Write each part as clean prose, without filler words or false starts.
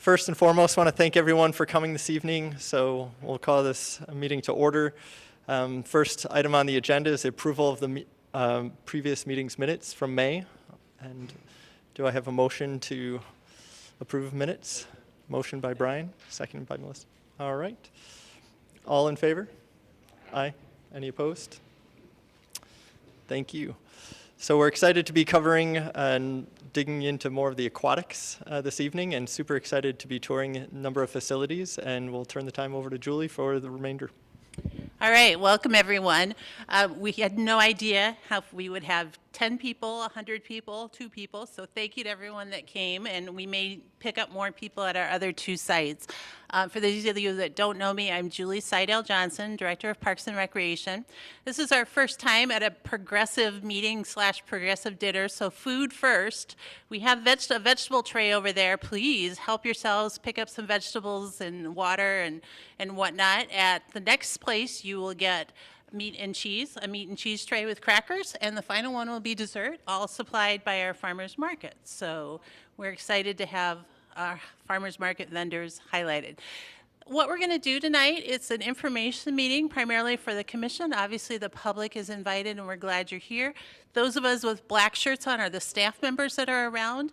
First and foremost, I want to thank everyone for coming this evening. So we'll call this a meeting to order. First item on the agenda is the approval of the previous meeting's minutes from May. And do I have a motion to approve minutes? Motion by Brian, seconded by Melissa. All right. All in favor? Aye. Any opposed? Thank you. So we're excited to be covering and digging into more of the aquatics this evening, and super excited to be touring a number of facilities, and we'll turn the time over to Julie for the remainder. All right, welcome everyone. We had no idea how we would have 10 people, 100 people, 2 people, so thank you to everyone that came, and we may pick up more people at our other 2 sites. For those of you that don't know me, I'm Julie Seidel-Johnson, Director of Parks and Recreation. This is our first time at a progressive meeting / progressive dinner, so food first. We have a vegetable tray over there. Please help yourselves, pick up some vegetables and water and whatnot. At the next place, you will get a meat and cheese tray with crackers, and the final one will be dessert, all supplied by our farmers market. So we're excited to have our farmers market vendors highlighted. What we're going to do tonight, it's an information meeting primarily for the commission. Obviously the public is invited and we're glad you're here. Those of us with black shirts on are the staff members that are around.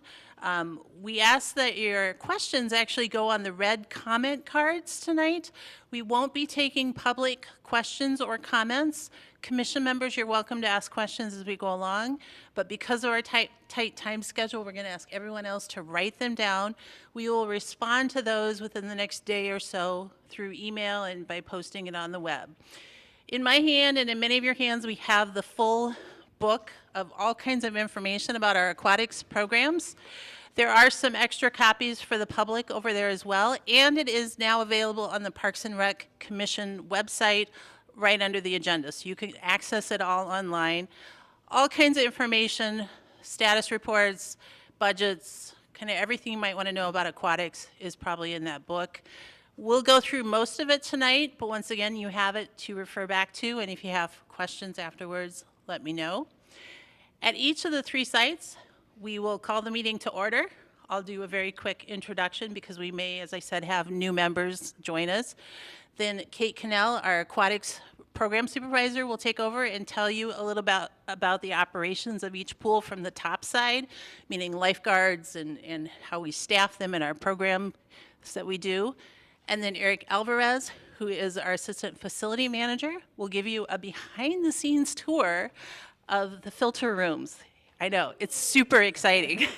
We ask that your questions actually go on the red comment cards tonight. We won't be taking public questions or comments. Commission members, you're welcome to ask questions as we go along, but because of our tight time schedule, we're going to ask everyone else to write them down. We will respond to those within the next day or so through email and by posting it on the web. In my hand and in many of your hands, we have the full book of all kinds of information about our aquatics programs. There are some extra copies for the public over there as well, and it is now available on the Parks and Rec Commission website right under the agenda, so you can access it all online. All kinds of information, status reports, budgets, kind of everything you might want to know about aquatics is probably in that book. We'll go through most of it tonight, but once again, you have it to refer back to, and if you have questions afterwards, let me know. At each of the 3 sites, we will call the meeting to order. I'll do a very quick introduction because we may, as I said, have new members join us. Then Kate Cannell, our aquatics program supervisor, will take over and tell you a little about the operations of each pool from the top side, meaning lifeguards and how we staff them in our programs that we do. And then Eric Alvarez, who is our assistant facility manager, will give you a behind the scenes tour of the filter rooms. I know, it's super exciting.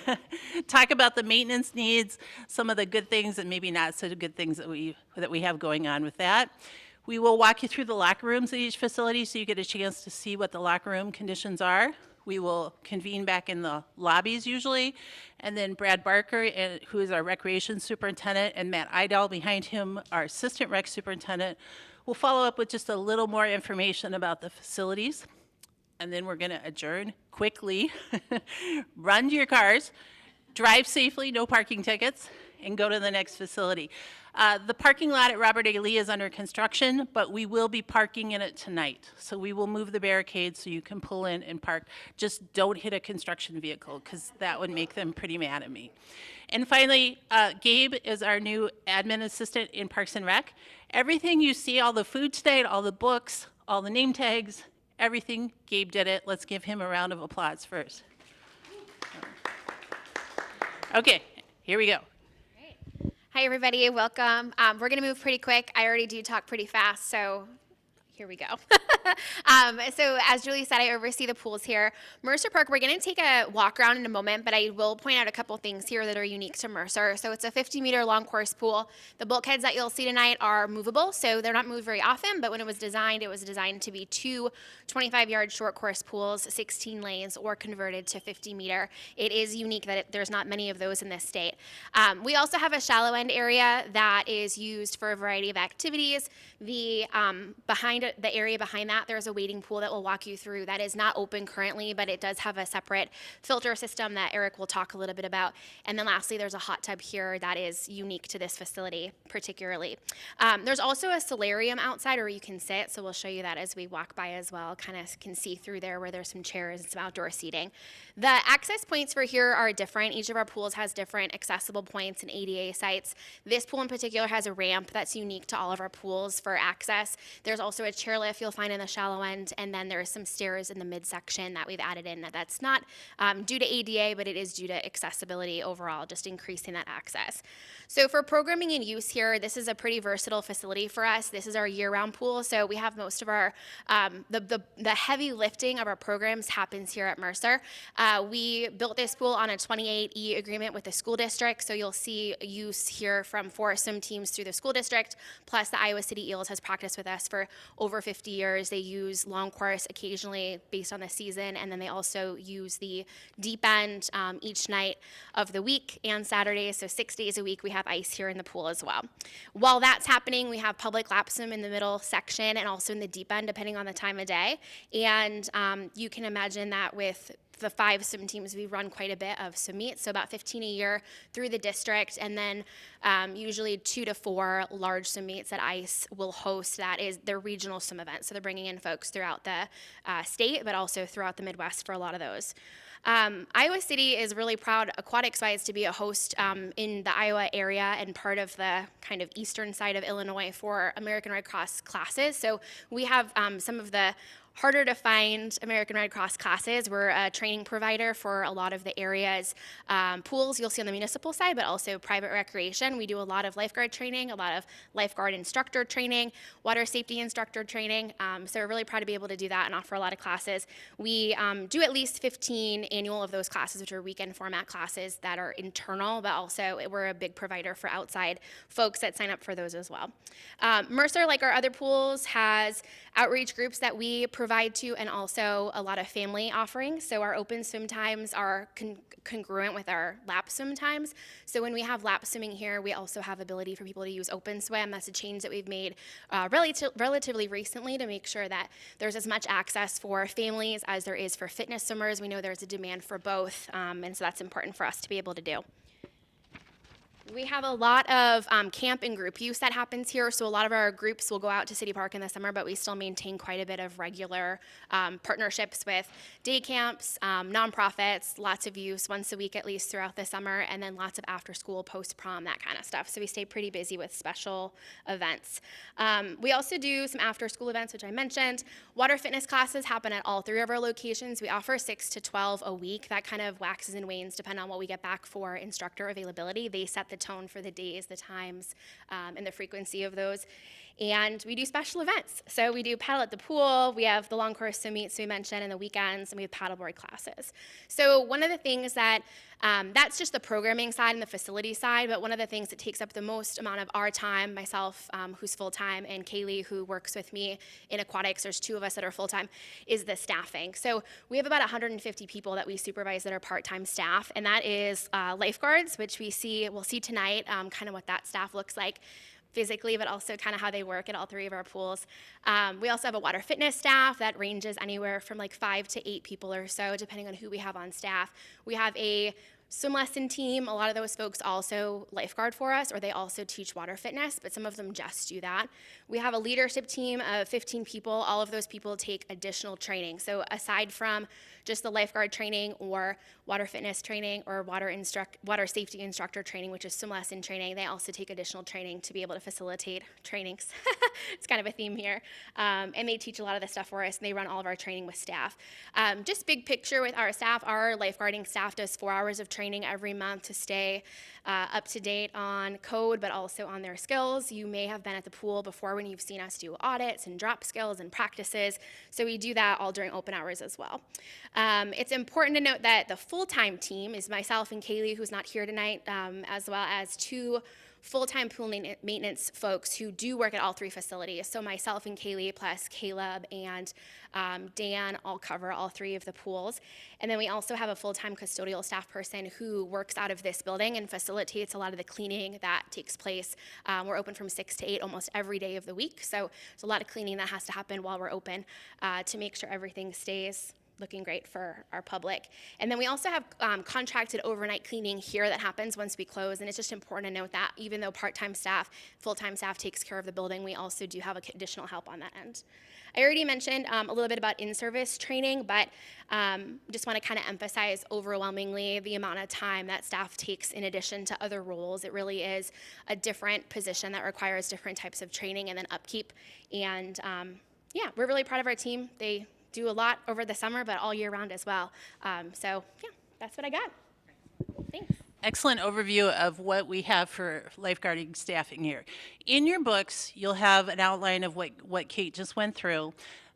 Talk about the maintenance needs, some of the good things and maybe not so good things that we have going on with that. We will walk you through the locker rooms at each facility so you get a chance to see what the locker room conditions are. We will convene back in the lobbies usually, and then Brad Barker, who is our recreation superintendent, and Matt Idell behind him, our assistant rec superintendent, will follow up with just a little more information about the facilities. And then we're going to adjourn quickly, run to your cars, drive safely, no parking tickets, and go to the next facility. The parking lot at Robert A. Lee is under construction, but we will be parking in it tonight. So we will move the barricades so you can pull in and park. Just don't hit a construction vehicle because that would make them pretty mad at me. And finally, Gabe is our new admin assistant in Parks and Rec. Everything you see, all the food tonight, all the books, all the name tags, everything, Gabe did it. Let's give him a round of applause first. Okay, here we go. Great. Hi, everybody. Welcome. We're going to move pretty quick. I already do talk pretty fast, so here we go. So as Julie said, I oversee the pools here. Mercer Park, we're going to take a walk around in a moment, but I will point out a couple things here that are unique to Mercer. So it's a 50-meter long course pool. The bulkheads that you'll see tonight are movable, so they're not moved very often, but when it was designed to be 2 25-yard short course pools, 16 lanes, or converted to 50-meter. It is unique that there's not many of those in this state. We also have a shallow end area that is used for a variety of activities. The area behind that, there's a wading pool that we'll walk you through that is not open currently, but it does have a separate filter system that Eric will talk a little bit about. And then lastly, there's a hot tub here that is unique to this facility particularly. There's also a solarium outside where you can sit, so we'll show you that as we walk by as well. Kind of can see through there where there's some chairs and some outdoor seating. The access points for here are different. Each of our pools has different accessible points and ADA sites. This pool in particular has a ramp that's unique to all of our pools for access. There's also a chairlift you'll find in the shallow end, and then there's some stairs in the midsection that we've added in. That's not due to ADA, but it is due to accessibility overall, just increasing that access. So for programming and use here, this is a pretty versatile facility for us. This is our year-round pool, so we have most of our, the heavy lifting of our programs happens here at Mercer. We built this pool on a 28E agreement with the school district, so you'll see use here from 4 swim teams through the school district, plus the Iowa City Eels has practiced with us for over 50 years. They use long course occasionally based on the season, and then they also use the deep end each night of the week and Saturdays, so 6 days a week we have ice here in the pool as well. While that's happening, we have public lap swim in the middle section and also in the deep end depending on the time of day, and you can imagine that with the 5 swim teams, we run quite a bit of swim meets, so about 15 a year through the district, and then usually 2 to 4 large swim meets that ICE will host. That is their regional swim event, so they're bringing in folks throughout the state, but also throughout the Midwest for a lot of those. Iowa City is really proud, aquatics-wise, to be a host in the Iowa area and part of the kind of eastern side of Illinois for American Red Cross classes. So we have some of the harder to find American Red Cross classes. We're a training provider for a lot of the area's pools you'll see on the municipal side, but also private recreation. We do a lot of lifeguard training, a lot of lifeguard instructor training, water safety instructor training. So we're really proud to be able to do that and offer a lot of classes. We do at least 15 annual of those classes, which are weekend format classes that are internal, but also we're a big provider for outside folks that sign up for those as well. Mercer, like our other pools, has outreach groups that we provide to, and also a lot of family offerings. So our open swim times are congruent with our lap swim times. So when we have lap swimming here, we also have ability for people to use open swim. That's a change that we've made relatively recently to make sure that there's as much access for families as there is for fitness swimmers. We know there's a demand for both, and so that's important for us to be able to do. We have a lot of camp and group use that happens here, so a lot of our groups will go out to City Park in the summer, but we still maintain quite a bit of regular partnerships with day camps, nonprofits, lots of use once a week at least throughout the summer, and then lots of after school, post prom, that kind of stuff. So we stay pretty busy with special events. We also do some after school events, which I mentioned. Water fitness classes happen at all 3 of our locations. We offer 6 to 12 a week. That kind of waxes and wanes depending on what we get back for instructor availability. They set the tone for the days, the times, and the frequency of those. And we do special events. So we do paddle at the pool, we have the long course swim meets we mentioned, and the weekends, and we have paddleboard classes. So one of the things that, that's just the programming side and the facility side, but one of the things that takes up the most amount of our time, myself, who's full-time, and Kaylee, who works with me in Aquatics, there's 2 of us that are full-time, is the staffing. So we have about 150 people that we supervise that are part-time staff, and that is lifeguards, which we'll see tonight, kind of what that staff looks like physically, but also kind of how they work at all 3 of our pools. We also have a water fitness staff that ranges anywhere from like 5 to 8 people or so, depending on who we have on staff. We have a swim lesson team. A lot of those folks also lifeguard for us, or they also teach water fitness, but some of them just do that. We have a leadership team of 15 people. All of those people take additional training. So aside from just the lifeguard training or water fitness training or water safety instructor training, which is swim lesson training, they also take additional training to be able to facilitate trainings. It's kind of a theme here. And they teach a lot of the stuff for us, and they run all of our training with staff. Just big picture with our staff, our lifeguarding staff does 4 hours of training every month to stay up to date on code, but also on their skills. You may have been at the pool before when you've seen us do audits and drop skills and practices, so we do that all during open hours as well. It's important to note that the full-time team is myself and Kaylee, who's not here tonight, as well as 2 full-time pool maintenance folks who do work at all 3 facilities. So myself and Kaylee plus Caleb and Dan all cover all 3 of the pools. And then we also have a full-time custodial staff person who works out of this building and facilitates a lot of the cleaning that takes place. We're open from 6 to 8 almost every day of the week. So there's a lot of cleaning that has to happen while we're open to make sure everything stays looking great for our public. And then we also have contracted overnight cleaning here that happens once we close, and it's just important to note that even though part-time staff, full-time staff takes care of the building, we also do have additional help on that end. I already mentioned a little bit about in-service training, but just want to kind of emphasize overwhelmingly the amount of time that staff takes in addition to other roles. It really is a different position that requires different types of training and then upkeep. And yeah, we're really proud of our team. They do a lot over the summer, but all year round as well. So yeah, that's what I got. Thanks. Excellent overview of what we have for lifeguarding staffing here. In your books, you'll have an outline of what Kate just went through.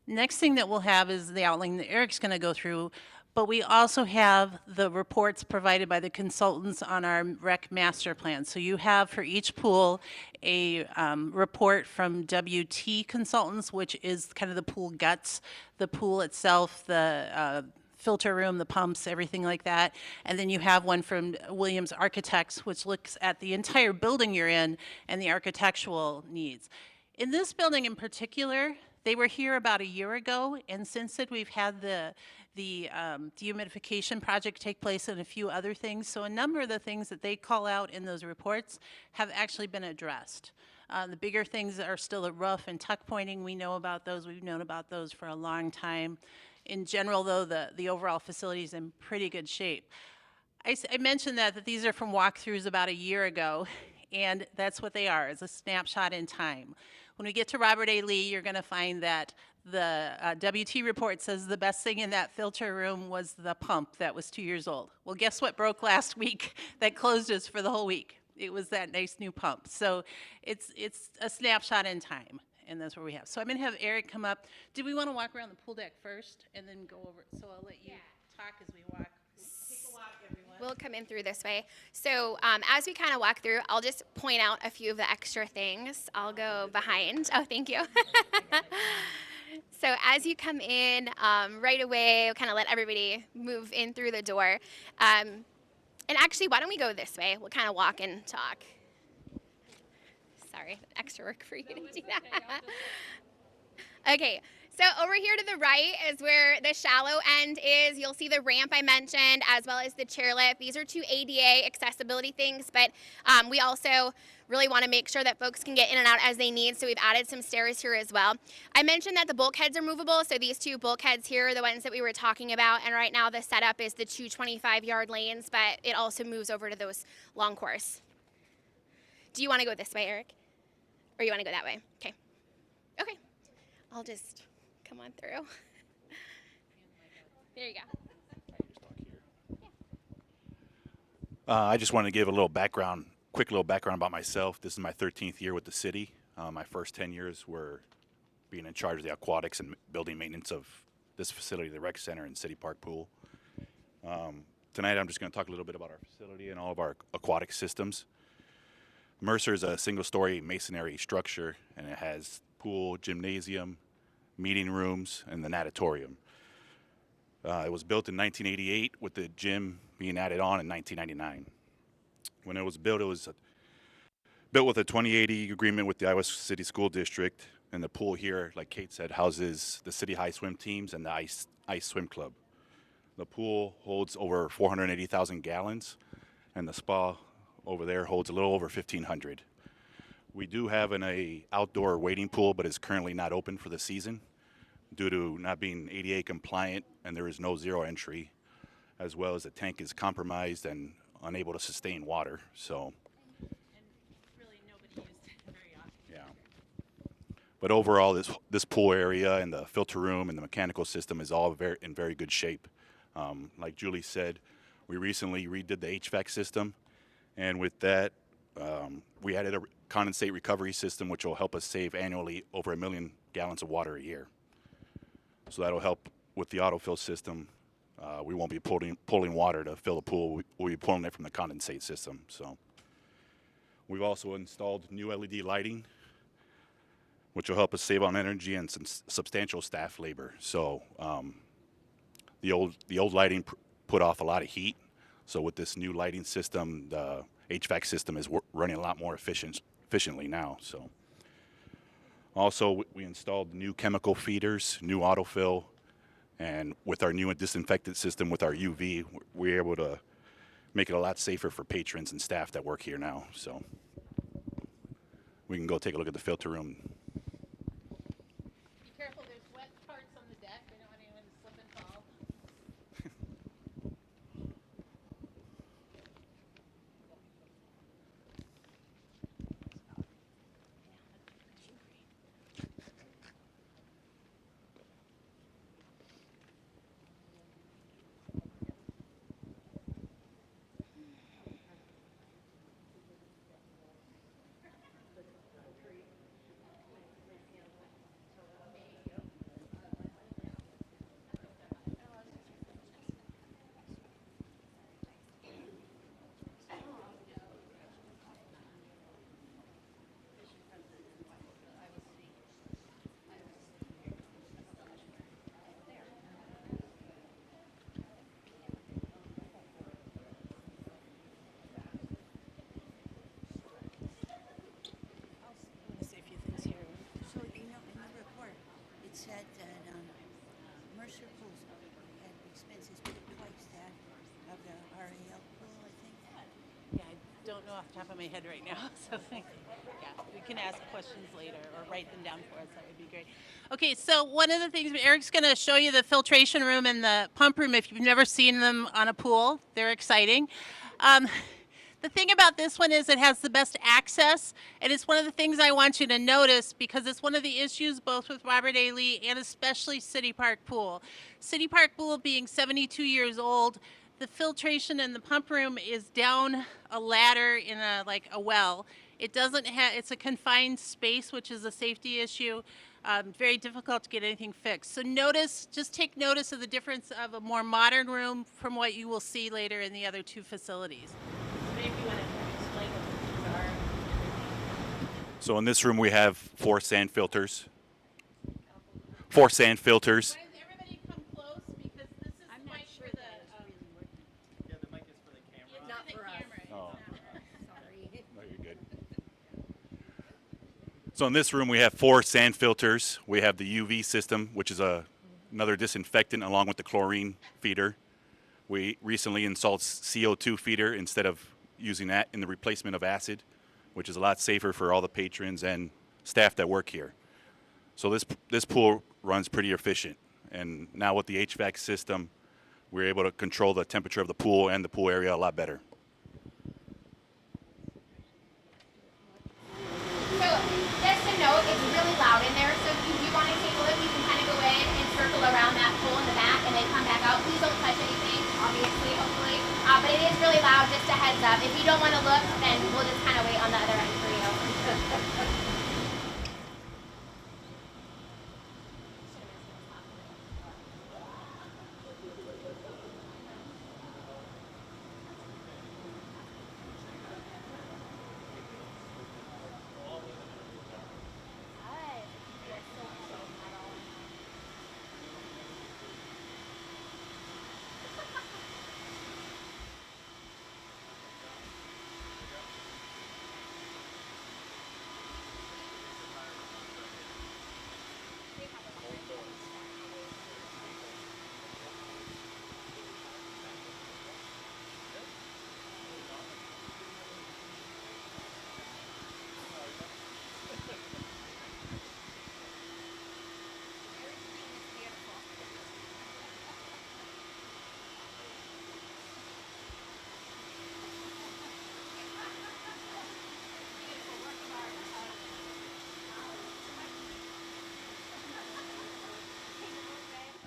Next thing that we'll have is the outline that Eric's going to go through, but we also have the reports provided by the consultants on our rec master plan. So you have for each pool a report from WT Consultants, which is kind of the pool guts, the pool itself, the filter room, the pumps, everything like that. And then you have one from Williams Architects, which looks at the entire building you're in and the architectural needs. In this building in particular, they were here about a year ago, and since then we've had the dehumidification project take place and a few other things. So a number of the things that they call out in those reports have actually been addressed. The bigger things are still the roof and tuck pointing. We know about those. We've known about those for a long time. In general, though, the overall facility is in pretty good shape. I mentioned that these are from walkthroughs about a year ago, and that's what they are, is a snapshot in time. When we get to Robert A. Lee, you're going to find that the WT report says the best thing in that filter room was the pump that was 2 years old. Well, guess what broke last week that closed us for the whole week? It was that nice new pump. So it's a snapshot in time. And that's what we have. So I'm going to have Eric come up. Do we want to walk around the pool deck first and then go over? So I'll let you talk as we walk. Take a walk, everyone. We'll come in through this way. So as we kind of walk through, I'll just point out a few of the extra things. I'll go behind. Oh, thank you. So as you come in, right away, we'll kind of let everybody move in through the door. And actually, why don't we go this way? We'll kind of walk and talk. Sorry, extra work for you to do that. Okay, so over here to the right is where the shallow end is. You'll see the ramp I mentioned, as well as the chairlift. These are two ADA accessibility things, but we also really want to make sure that folks can get in and out as they need, so we've added some stairs here as well. I mentioned that the bulkheads are movable, so these two bulkheads here are the ones that we were talking about, and right now the setup is the two 25-yard lanes, but it also moves over to those long course. Do you want to go this way, Eric? Or you want to go that way? Okay. Okay. I'll just come on through. There you go. I just wanted to give a little background, quick little background about myself. This is my 13th year with the city. My first 10 years were being in charge of the aquatics and building maintenance of this facility, the rec center and City Park pool. Tonight I'm just going to talk a little bit about our facility and all of our aquatic systems. Mercer is a single-story masonry structure, and it has pool, gymnasium, meeting rooms, and the natatorium. It was built in 1988 with the gym being added on in 1999. When it was built built with a 2080 agreement with the Iowa City School District, and the pool here, like Kate said, houses the City High swim teams and the Ice Swim Club. The pool holds over 480,000 gallons, and the spa over there holds a little over 1,500. We do have an outdoor wading pool, but is currently not open for the season due to not being ADA compliant, and there is no zero entry, as well as the tank is compromised and unable to sustain water. So, And really nobody used it very often. yeah. But overall, this pool area and the filter room and the mechanical system is all in very good shape. Like Julie said, we recently redid the HVAC system. And with that, we added a condensate recovery system, which will help us save annually over 1 million gallons of water a year. So that'll help with the autofill system. We won't be pulling water to fill the pool. We'll be pulling it from the condensate system. So we've also installed new LED lighting, which will help us save on energy and some substantial staff labor. So the old lighting put off a lot of heat. So with this new lighting system, the HVAC system is running a lot more efficiently now. So also we installed new chemical feeders, new autofill, And with our new disinfectant system with our UV, we're able to make it a lot safer for patrons and staff that work here now. So we can go take a look at the filter room. Be careful, there's wet parts on the deck. We don't want anyone to slip and fall. So, in the report, it said that Mercer pools had expenses twice that of the RAL pool, I think. Yeah, I don't know off the top of my head right now. So, yeah, we can ask questions later or write them down for us. That would be great. Okay, so one of the things, Eric's going to show you the filtration room and the pump room if you've never seen them on a pool. They're exciting. The thing about this one is it has the best access, and it's one of the things I want you to notice because it's one of the issues both with Robert A. Lee and especially City Park Pool. City Park Pool being 72 years old, the filtration in the pump room is down a ladder in a well. It doesn't have, it's a confined space, which is a safety issue. Very difficult to get anything fixed. So just take notice of the difference of a more modern room from what you will see later in the other two facilities. Maybe you want to explain what these are. So in this room we have 4 sand filters. 4 sand filters. Why does everybody come close? Because this is I'm the not mic sure for the, that it's really working. Yeah, the mic is for the camera. not for us. Oh. Sorry. No, you're good. So in this room we have 4 sand filters. We have the UV system, which is another disinfectant along with the chlorine feeder. We recently installed CO2 feeder instead of using that in the replacement of acid, which is a lot safer for all the patrons and staff that work here. So this pool runs pretty efficient. And now with the HVAC system, we're able to control the temperature of the pool and the pool area a lot better. So just to note, it's really loud in there. So if you do want to take a look, you can kind of go in and circle around that pool in the back and then come back out. Please don't touch anything, obviously, hopefully. But it is really loud, just a heads up. If you don't want to look, then we'll just kind of wait on the other end for you.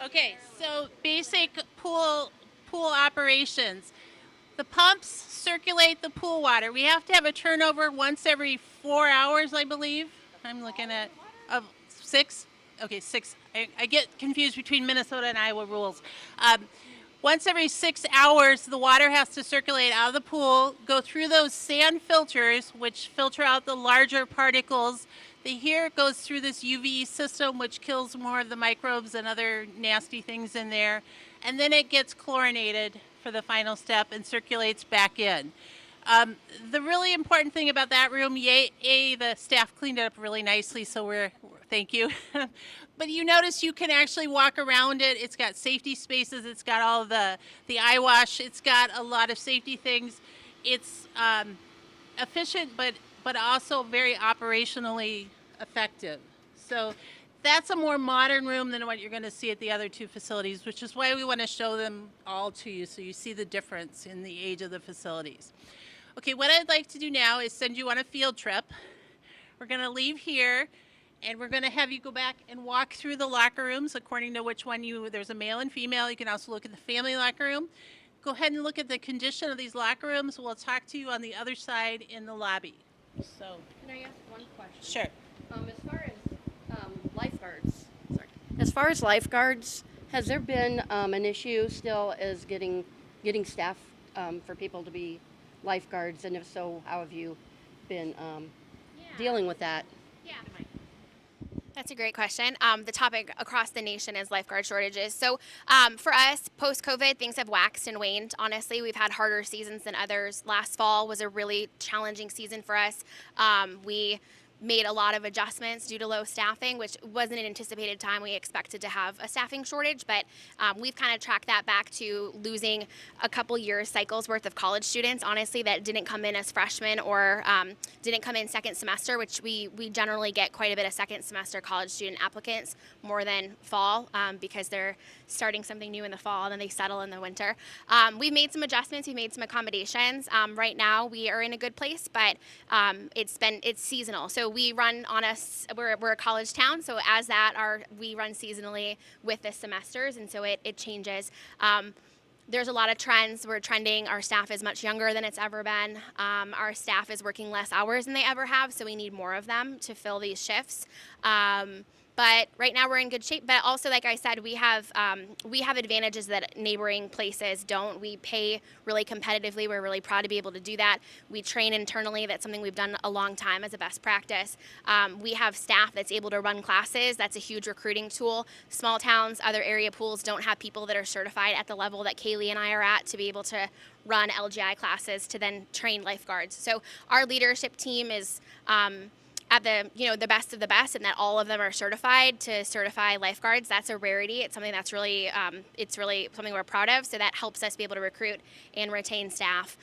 Okay, so basic pool operations. The pumps circulate the pool water. We have to have a turnover once every 4 hours, I believe. I'm looking at 6. Okay, 6. I get confused between Minnesota and Iowa rules. Once every 6 hours, the water has to circulate out of the pool, go through those sand filters, which filter out the larger particles. Here it goes through this UV system, which kills more of the microbes and other nasty things in there. And then it gets chlorinated for the final step and circulates back in. The really important thing about that room, the staff cleaned it up really nicely, so we're Thank you. But you notice you can actually walk around it. It's got safety spaces. It's got all the eye wash. It's got a lot of safety things. It's efficient, but also very operationally effective. So that's a more modern room than what you're going to see at the other two facilities, which is why we want to show them all to you so you see the difference in the age of the facilities. Okay, what I'd like to do now is send you on a field trip. We're going to leave here, and we're going to have you go back and walk through the locker rooms according to which one there's a male and female. You can also look at the family locker room. Go ahead and look at the condition of these locker rooms. We'll talk to you on the other side in the lobby. So, Can I ask one question? sure. As far as lifeguards, has there been an issue still as getting staff for people to be lifeguards? And if so, how have you been dealing with that? Yeah. That's a great question. The topic across the nation is lifeguard shortages. So for us, post-COVID, things have waxed and waned. Honestly, we've had harder seasons than others. Last fall was a really challenging season for us. We made a lot of adjustments due to low staffing, which wasn't an anticipated time. We expected to have a staffing shortage, but we've kind of tracked that back to losing a couple years cycles worth of college students, honestly, that didn't come in as freshmen or didn't come in second semester, which we generally get quite a bit of second semester college student applicants more than fall because they're starting something new in the fall and then they settle in the winter. We've made some adjustments, we've made some accommodations. Right now we are in a good place, but it's seasonal. So we run we're a college town, so as that we run seasonally with the semesters, and so it changes. There's a lot of trends. We're trending. Our staff is much younger than it's ever been. Our staff is working less hours than they ever have, so we need more of them to fill these shifts. But right now we're in good shape. But also, like I said, we have advantages that neighboring places don't. We pay really competitively. We're really proud to be able to do that. We train internally. That's something we've done a long time as a best practice. We have staff that's able to run classes. That's a huge recruiting tool. Small towns, other area pools don't have people that are certified at the level that Kaylee and I are at to be able to run LGI classes to then train lifeguards. So our leadership team is at the best of the best, and that all of them are certified to certify lifeguards. That's a rarity. It's something that's really something we're proud of. So that helps us be able to recruit and retain staff,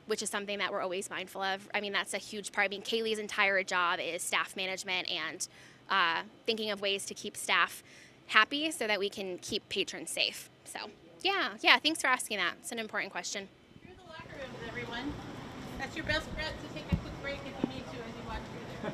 which is something that we're always mindful of. I mean, that's a huge part. I mean, Kaylee's entire job is staff management and thinking of ways to keep staff happy so that we can keep patrons safe. So yeah, thanks for asking that. It's an important question. Through the locker rooms, everyone. That's your best bet to take a quick break if you need to as you walk through there.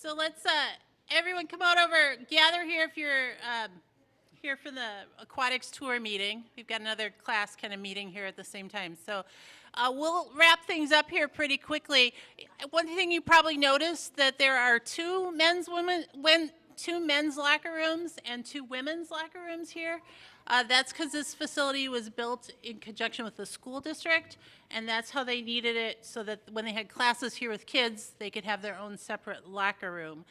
So let's, everyone come on over, gather here if you're here for the Aquatics tour meeting. We've got another class kind of meeting here at the same time. So we'll wrap things up here pretty quickly. One thing you probably noticed that there are two men's locker rooms and two women's locker rooms here. That's because this facility was built in conjunction with the school district, and that's how they needed it, so that when they had classes here with kids, they could have their own separate locker room.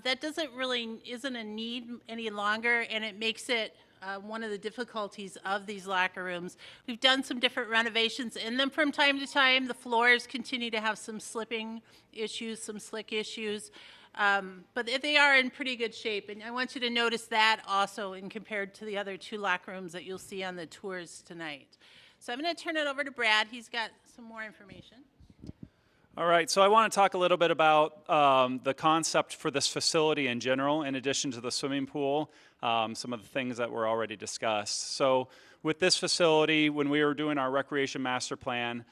That isn't a need any longer, and it makes it one of the difficulties of these locker rooms. We've done some different renovations in them from time to time. The floors continue to have some slipping issues, some slick issues. But they are in pretty good shape, and I want you to notice that also in compared to the other two locker rooms that you'll see on the tours tonight. So I'm going to turn it over to Brad. He's got some more information. All right, so I want to talk a little bit about the concept for this facility in general, in addition to the swimming pool, some of the things that were already discussed. So with this facility, when we were doing our recreation master plan,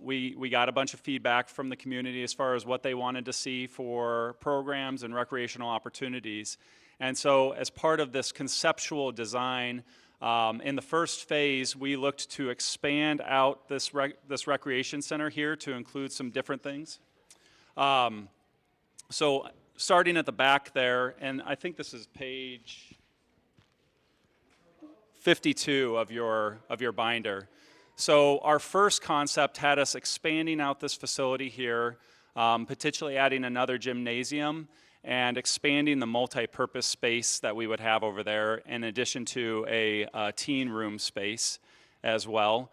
we got a bunch of feedback from the community as far as what they wanted to see for programs and recreational opportunities. And so as part of this conceptual design, in the first phase, we looked to expand out this recreation center here to include some different things. So starting at the back there, and I think this is page 52 of your binder. So our first concept had us expanding out this facility here, potentially adding another gymnasium and expanding the multi-purpose space that we would have over there, in addition to a teen room space as well.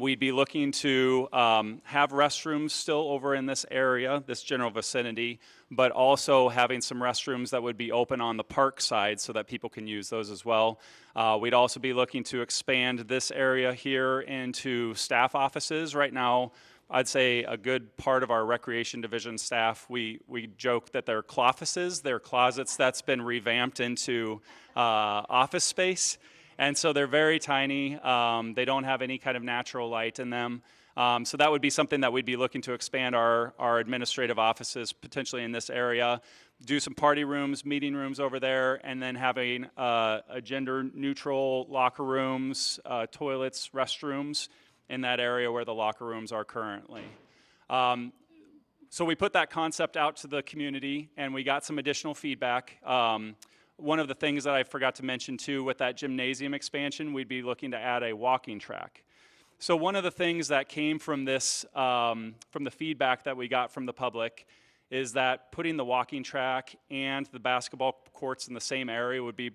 We'd be looking to have restrooms still over in this area, this general vicinity, but also having some restrooms that would be open on the park side so that people can use those as well. We'd also be looking to expand this area here into staff offices. Right now, I'd say a good part of our recreation division staff, we joke that they're cloffices, they're closets that's been revamped into office space. And so they're very tiny. They don't have any kind of natural light in them. So that would be something that we'd be looking to expand our administrative offices potentially in this area, do some party rooms, meeting rooms over there, and then having a gender-neutral locker rooms, toilets, restrooms in that area where the locker rooms are currently. So we put that concept out to the community, and we got some additional feedback. One of the things that I forgot to mention too, with that gymnasium expansion, we'd be looking to add a walking track. So one of the things that came from this, from the feedback that we got from the public, is that putting the walking track and the basketball courts in the same area would be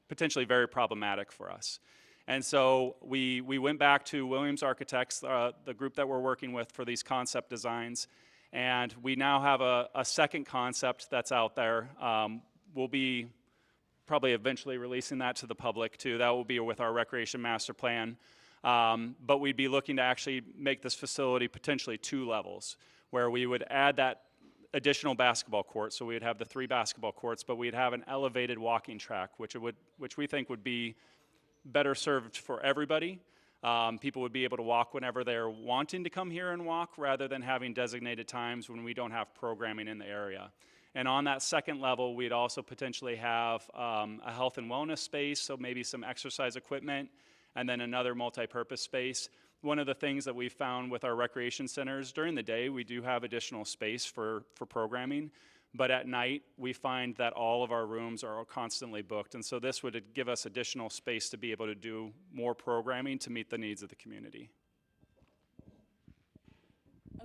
potentially very problematic for us. And so we went back to Williams Architects, the group that we're working with for these concept designs, and we now have a second concept that's out there. We'll be probably eventually releasing that to the public too. That will be with our recreation master plan. But we'd be looking to actually make this facility potentially 2 levels, where we would add that additional basketball court. So we'd have the 3 basketball courts, but we'd have an elevated walking track, which we think would be better served for everybody. People would be able to walk whenever they're wanting to come here and walk, rather than having designated times when we don't have programming in the area. And on that second level, we'd also potentially have a health and wellness space, so maybe some exercise equipment, and then another multi-purpose space. One of the things that we found with our recreation centers, during the day, we do have additional space for programming, but at night, we find that all of our rooms are constantly booked, and so this would give us additional space to be able to do more programming to meet the needs of the community.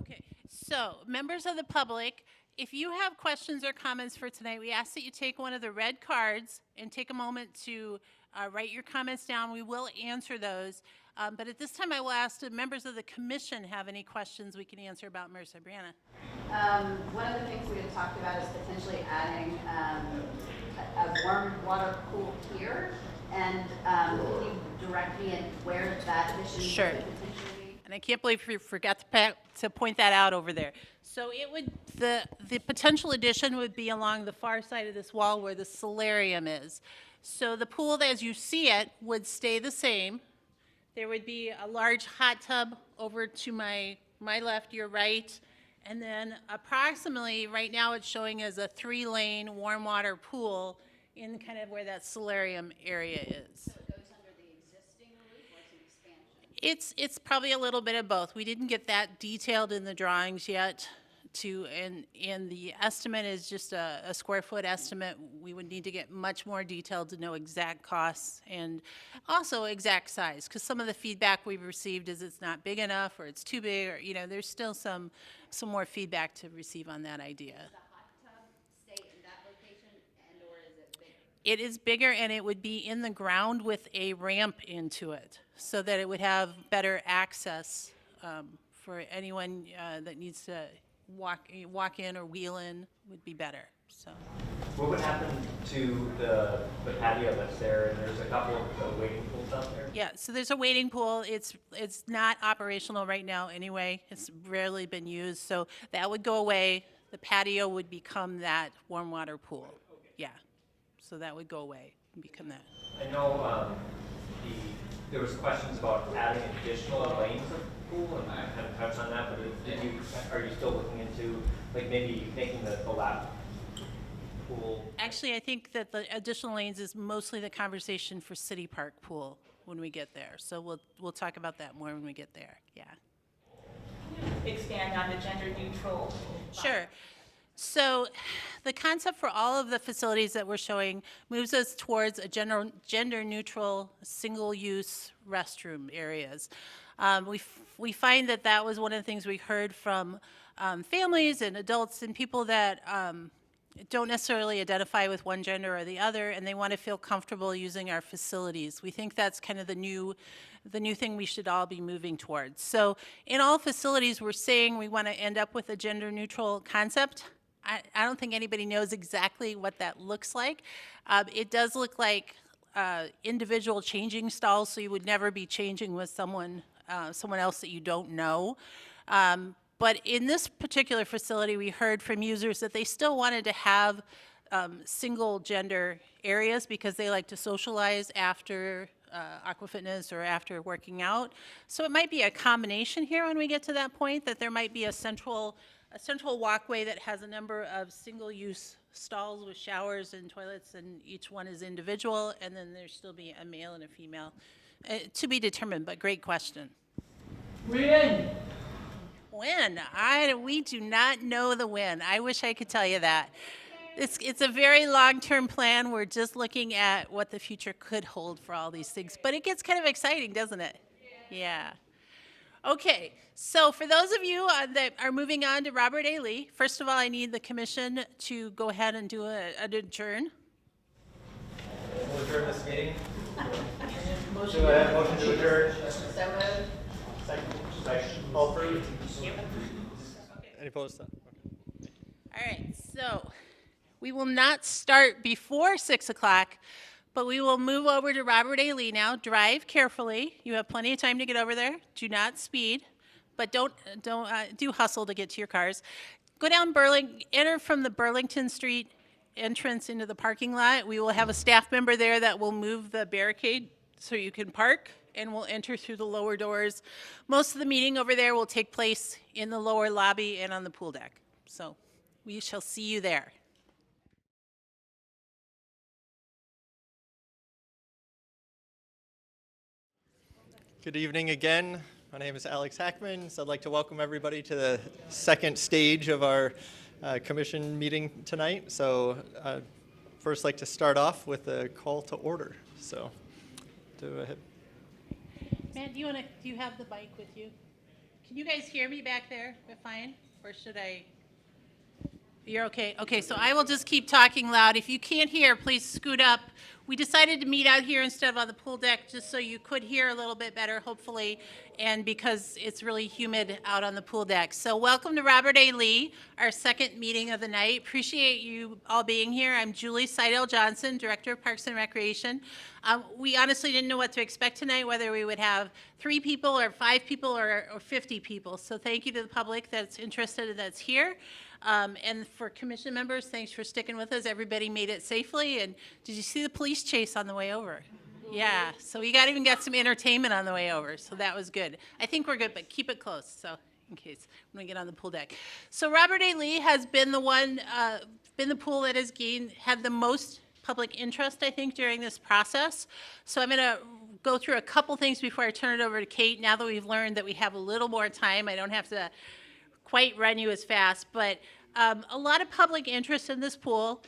Okay, so members of the public, if you have questions or comments for tonight, we ask that you take one of the red cards and take a moment to write your comments down. We will answer those. But at this time, I will ask if members of the commission have any questions we can answer about Mercer. Brianna. One of the things we had talked about is potentially adding a warm water pool here. And can you direct me in where that addition Sure. could potentially be? And I can't believe you forgot to point that out over there. So it would, the potential addition would be along the far side of this wall where the solarium is. So the pool, as you see it, would stay the same. There would be a large hot tub over to my left, your right, And then approximately, right now it's showing as a 3-lane warm water pool in kind of where that solarium area is. So it goes under the existing roof or it's an expansion? It's probably a little bit of both. We didn't get that detailed in the drawings yet and the estimate is just a square foot estimate. We would need to get much more detailed to know exact costs and also exact size, because some of the feedback we've received is it's not big enough or it's too big, or, you know, there's still some more feedback to receive on that idea. Does the hot tub stay in that location and or is it bigger? It is bigger and it would be in the ground with a ramp into it so that it would have better access for anyone that needs to walk in or wheel in would be better. So What would happen to the patio that's there? And there's a couple of waiting pools out there. yeah, so there's a wading pool. It's not operational right now anyway. It's rarely been used, so that would go away. The patio would become that warm water pool. Yeah, so that would go away and become that. I know there was questions about adding additional lanes of pool, and I kind of touched on that. But are you still looking into like maybe making the lap pool? Actually, I think that the additional lanes is mostly the conversation for City Park Pool when we get there. So we'll talk about that more when we get there. Yeah. Expand on the gender neutral. Sure. So the concept for all of the facilities that we're showing moves us towards a gender neutral single-use restroom areas. We find that was one of the things we heard from families and adults and people that don't necessarily identify with one gender or the other, and they want to feel comfortable using our facilities. We think that's kind of the new thing we should all be moving towards. So in all facilities, we're saying we want to end up with a gender neutral concept. I don't think anybody knows exactly what that looks like. It does look like individual changing stalls, so you would never be changing with someone else that you don't know. But in this particular facility, we heard from users that they still wanted to have single gender areas because they like to socialize after aqua fitness or after working out. So it might be a combination here when we get to that point, that there might be a central walkway that has a number of single-use stalls with showers and toilets, and each one is individual, and then there still be a male and a female. To be determined, but great question. When? We do not know the when. I wish I could tell you that. It's a very long-term plan. We're just looking at what the future could hold for all these things. But it gets kind of exciting, doesn't it? Yeah. Okay, so for those of you that are moving on to Robert A. Lee, first of all, I need the commission to go ahead and do an adjourn. We'll adjourn this meeting. Motion to adjourn. Second. All three. Any opposed? All right, so we will not start before 6 o'clock, but we will move over to Robert A. Lee now. Drive carefully. You have plenty of time to get over there. Do not speed, but don't do hustle to get to your cars. Go down enter from the Burlington Street entrance into the parking lot. We will have a staff member there that will move the barricade so you can park, and we'll enter through the lower doors. Most of the meeting over there will take place in the lower lobby and on the pool deck. So we shall see you there. Good evening again. My name is Alex Hackman. So I'd like to welcome everybody to the second stage of our commission meeting tonight. So first, I'd like to start off with a call to order. So go ahead. Matt, do you have the mic with you? Can you guys hear me back there? We're fine? Or should I? You're okay? Okay, so I will just keep talking loud. If you can't hear, please scoot up. We decided to meet out here instead of on the pool deck just so you could hear a little bit better, hopefully, and because it's really humid out on the pool deck. So welcome to Robert A. Lee, our second meeting of the night. Appreciate you all being here. I'm Julie Seidel-Johnson, Director of Parks and Recreation. We honestly didn't know what to expect tonight, whether we would have 3 people or 5 people or 50 people. So thank you to the public that's interested and that's here. And for commission members, thanks for sticking with us. Everybody made it safely. And did you see the police chase on the way over? Yeah, so we even got some entertainment on the way over, so that was good. I think we're good, but keep it close. So in case when we get on the pool deck. So Robert A. Lee has been been the pool that has had the most public interest, I think, during this process. So I'm going to go through a couple things before I turn it over to Kate. Now that we've learned that we have a little more time, I don't have to quite run you as fast, but a lot of public interest in this pool.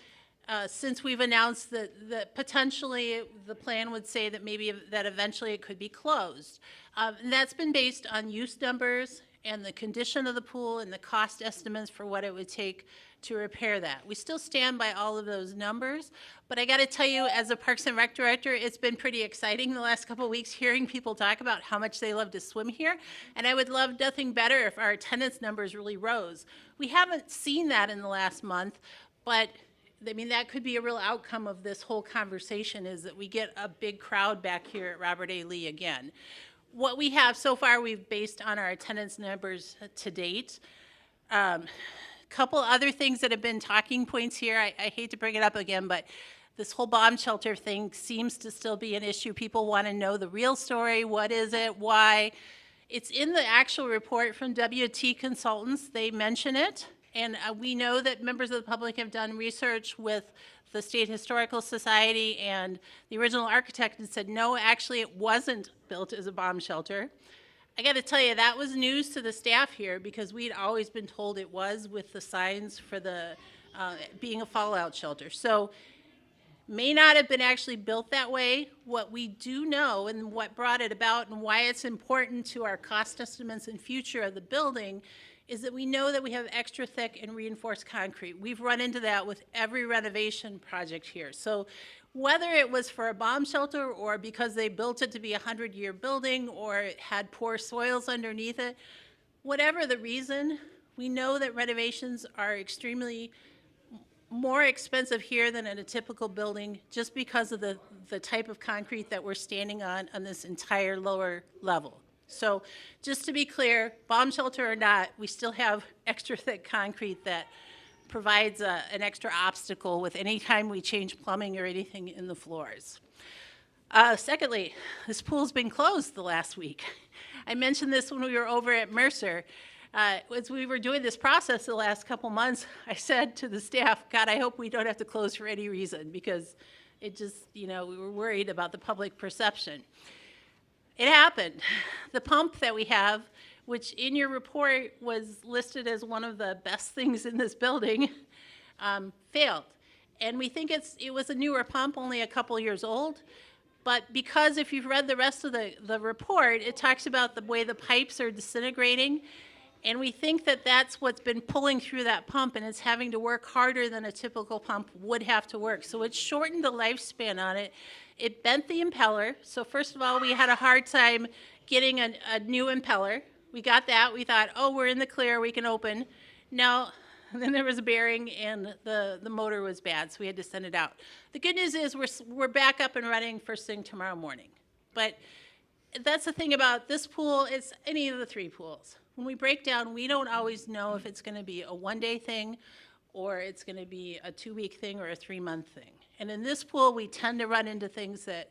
Since we've announced that potentially the plan would say that maybe that eventually it could be closed. And that's been based on use numbers and the condition of the pool and the cost estimates for what it would take to repair that. We still stand by all of those numbers, but I got to tell you, as a Parks and Rec director, it's been pretty exciting the last couple of weeks hearing people talk about how much they love to swim here, and I would love nothing better if our attendance numbers really rose. We haven't seen that in the last month, but I mean, that could be a real outcome of this whole conversation, is that we get a big crowd back here at Robert A. Lee again. What we have so far, we've based on our attendance numbers to date. Couple other things that have been talking points here. I hate to bring it up again, but this whole bomb shelter thing seems to still be an issue. People want to know the real story. What is it? Why? It's in the actual report from WT Consultants. They mention it. And we know that members of the public have done research with the State Historical Society and the original architect and said, no, actually it wasn't built as a bomb shelter. I got to tell you, that was news to the staff here because we'd always been told it was with the signs for the being a fallout shelter. So may not have been actually built that way. What we do know and what brought it about and why it's important to our cost estimates and future of the building is that we know that we have extra thick and reinforced concrete. We've run into that with every renovation project here. So whether it was for a bomb shelter or because they built it to be a 100-year building or it had poor soils underneath it, whatever the reason, we know that renovations are extremely more expensive here than in a typical building just because of the type of concrete that we're standing on this entire lower level. So just to be clear, bomb shelter or not, we still have extra thick concrete that provides an extra obstacle with any time we change plumbing or anything in the floors. Secondly, this pool's been closed the last week. I mentioned this when we were over at Mercer. As we were doing this process the last couple months, I said to the staff, God, I hope we don't have to close for any reason because it just, we were worried about the public perception. It happened. The pump that we have, which in your report was listed as one of the best things in this building, failed. And we think it was a newer pump, only a couple years old. But because if you've read the rest of the report, it talks about the way the pipes are disintegrating. And we think that that's what's been pulling through that pump, and it's having to work harder than a typical pump would have to work. So it shortened the lifespan on it. It bent the impeller. So first of all, we had a hard time getting a new impeller. We got that. We thought, oh, we're in the clear. We can open. No. And then there was a bearing, and the motor was bad, so we had to send it out. The good news is we're back up and running first thing tomorrow morning. But that's the thing about this pool. It's any of the three pools. When we break down, we don't always know if it's going to be a one-day thing or it's going to be a 2-week thing or a 3-month thing. And in this pool, we tend to run into things that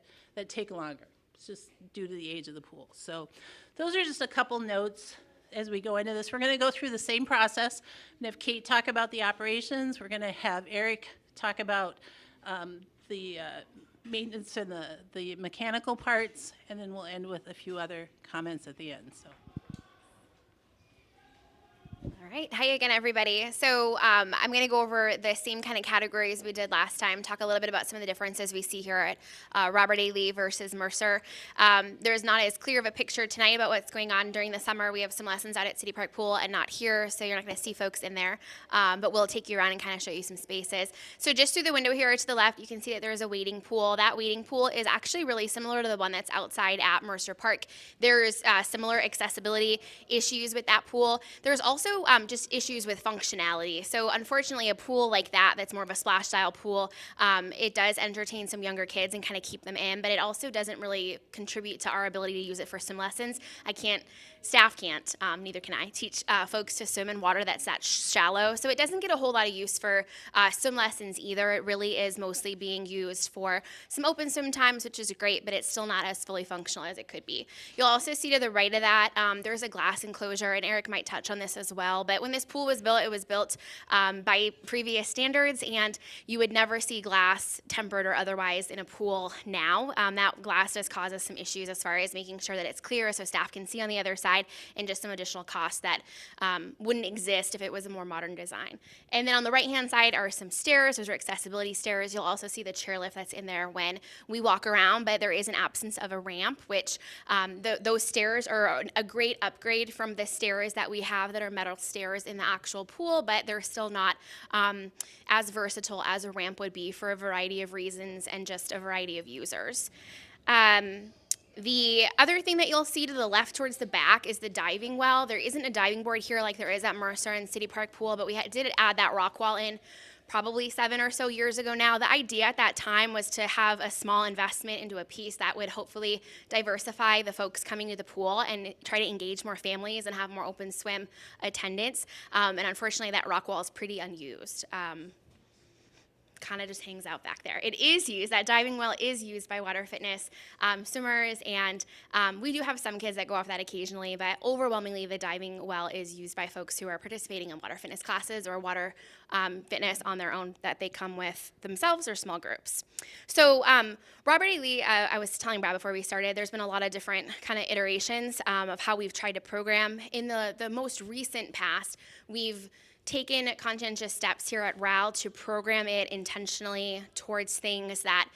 take longer. It's just due to the age of the pool. So those are just a couple notes as we go into this. We're going to go through the same process and have Kate talk about the operations. We're going to have Eric talk about the maintenance and the mechanical parts, and then we'll end with a few other comments at the end. So. All right. Hi again, everybody. So I'm going to go over the same kind of categories we did last time, talk a little bit about some of the differences we see here at Robert A. Lee versus Mercer. There's not as clear of a picture tonight about what's going on during the summer. We have some lessons out at City Park Pool and not here, so you're not going to see folks in there. But we'll take you around and kind of show you some spaces. So just through the window here to the left, you can see that there's a wading pool. That wading pool is actually really similar to the one that's outside at Mercer Park. There's similar accessibility issues with that pool. There's also just issues with functionality. So unfortunately, a pool like that, that's more of a splash style pool, it does entertain some younger kids and kind of keep them in, but it also doesn't really contribute to our ability to use it for swim lessons. Staff can't, neither can I, teach folks to swim in water that's that shallow. So it doesn't get a whole lot of use for swim lessons either. It really is mostly being used for some open swim times, which is great, but it's still not as fully functional as it could be. You'll also see to the right of that, there's a glass enclosure, and Eric might touch on this as well. But when this pool was built, it was built by previous standards, and you would never see glass, tempered or otherwise, in a pool now. That glass does cause us some issues as far as making sure that it's clear so staff can see on the other side, and just some additional costs that wouldn't exist if it was a more modern design. And then on the right-hand side are some stairs. Those are accessibility stairs. You'll also see the chairlift that's in there when we walk around, but there is an absence of a ramp, which those stairs are a great upgrade from the stairs that we have that are metal stairs in the actual pool, but they're still not as versatile as a ramp would be for a variety of reasons and just a variety of users. The other thing that you'll see to the left towards the back is the diving well. There isn't a diving board here like there is at Mercer and City Park Pool, but we did add that rock wall in probably 7 or so years ago now. The idea at that time was to have a small investment into a piece that would hopefully diversify the folks coming to the pool and try to engage more families and have more open swim attendance. And unfortunately, that rock wall is pretty unused. Kind of just hangs out back there. It is used, that diving well is used by water fitness swimmers, and we do have some kids that go off that occasionally, but overwhelmingly the diving well is used by folks who are participating in water fitness classes or water fitness on their own that they come with themselves or small groups. So Robert A. Lee, I was telling Brad before we started, there's been a lot of different kind of iterations of how we've tried to program. In the most recent past, we've taken conscientious steps here at RAL to program it intentionally towards things that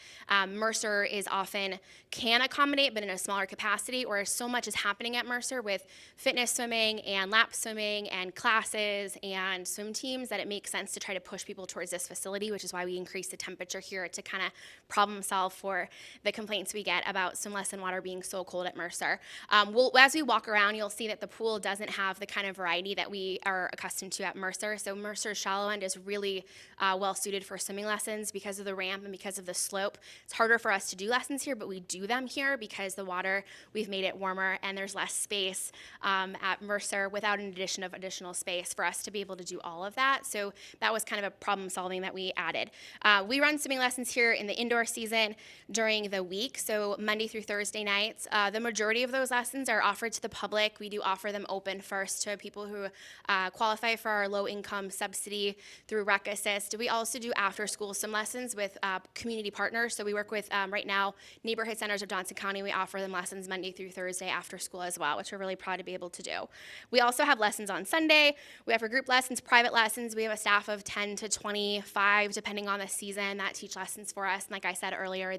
Mercer is often can accommodate, but in a smaller capacity, or so much is happening at Mercer with fitness swimming and lap swimming and classes and swim teams that it makes sense to try to push people towards this facility, which is why we increase the temperature here to kind of problem solve for the complaints we get about swim lesson water being so cold at Mercer. As we walk around, you'll see that the pool doesn't have the kind of variety that we are accustomed to at Mercer. So Mercer's shallow end is really well suited for swimming lessons because of the ramp and because of the slope. It's harder for us to do lessons here, but we do them here because the water, we've made it warmer and there's less space at Mercer without an addition of additional space for us to be able to do all of that. So that was kind of a problem solving that we added. We run swimming lessons here in the indoor season during the week, so Monday through Thursday nights. The majority of those lessons are offered to the public. We do offer them open first to people who qualify for our low-income subsidy through Rec Assist. We also do after-school swim lessons with community partners. So we work with, right now, neighborhood centers of Johnson County. We offer them lessons Monday through Thursday after school as well, which we're really proud to be able to do. We also have lessons on Sunday. We offer group lessons, private lessons. We have a staff of 10 to 25, depending on the season, that teach lessons for us. And like I said earlier,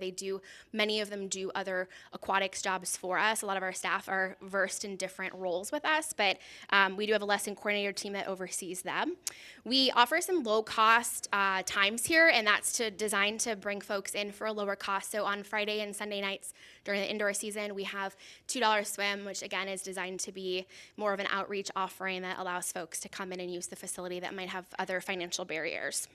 many of them do other aquatics jobs for us. A lot of our staff are versed in different roles with us, but we do have a lesson coordinator team that oversees them. We offer some low-cost times here, and that's designed to bring folks in for a lower cost. So on Friday and Sunday nights during the indoor season, we have $2 swim, which again is designed to be more of an outreach offering that allows folks to come in and use the facility that might have other financial barriers.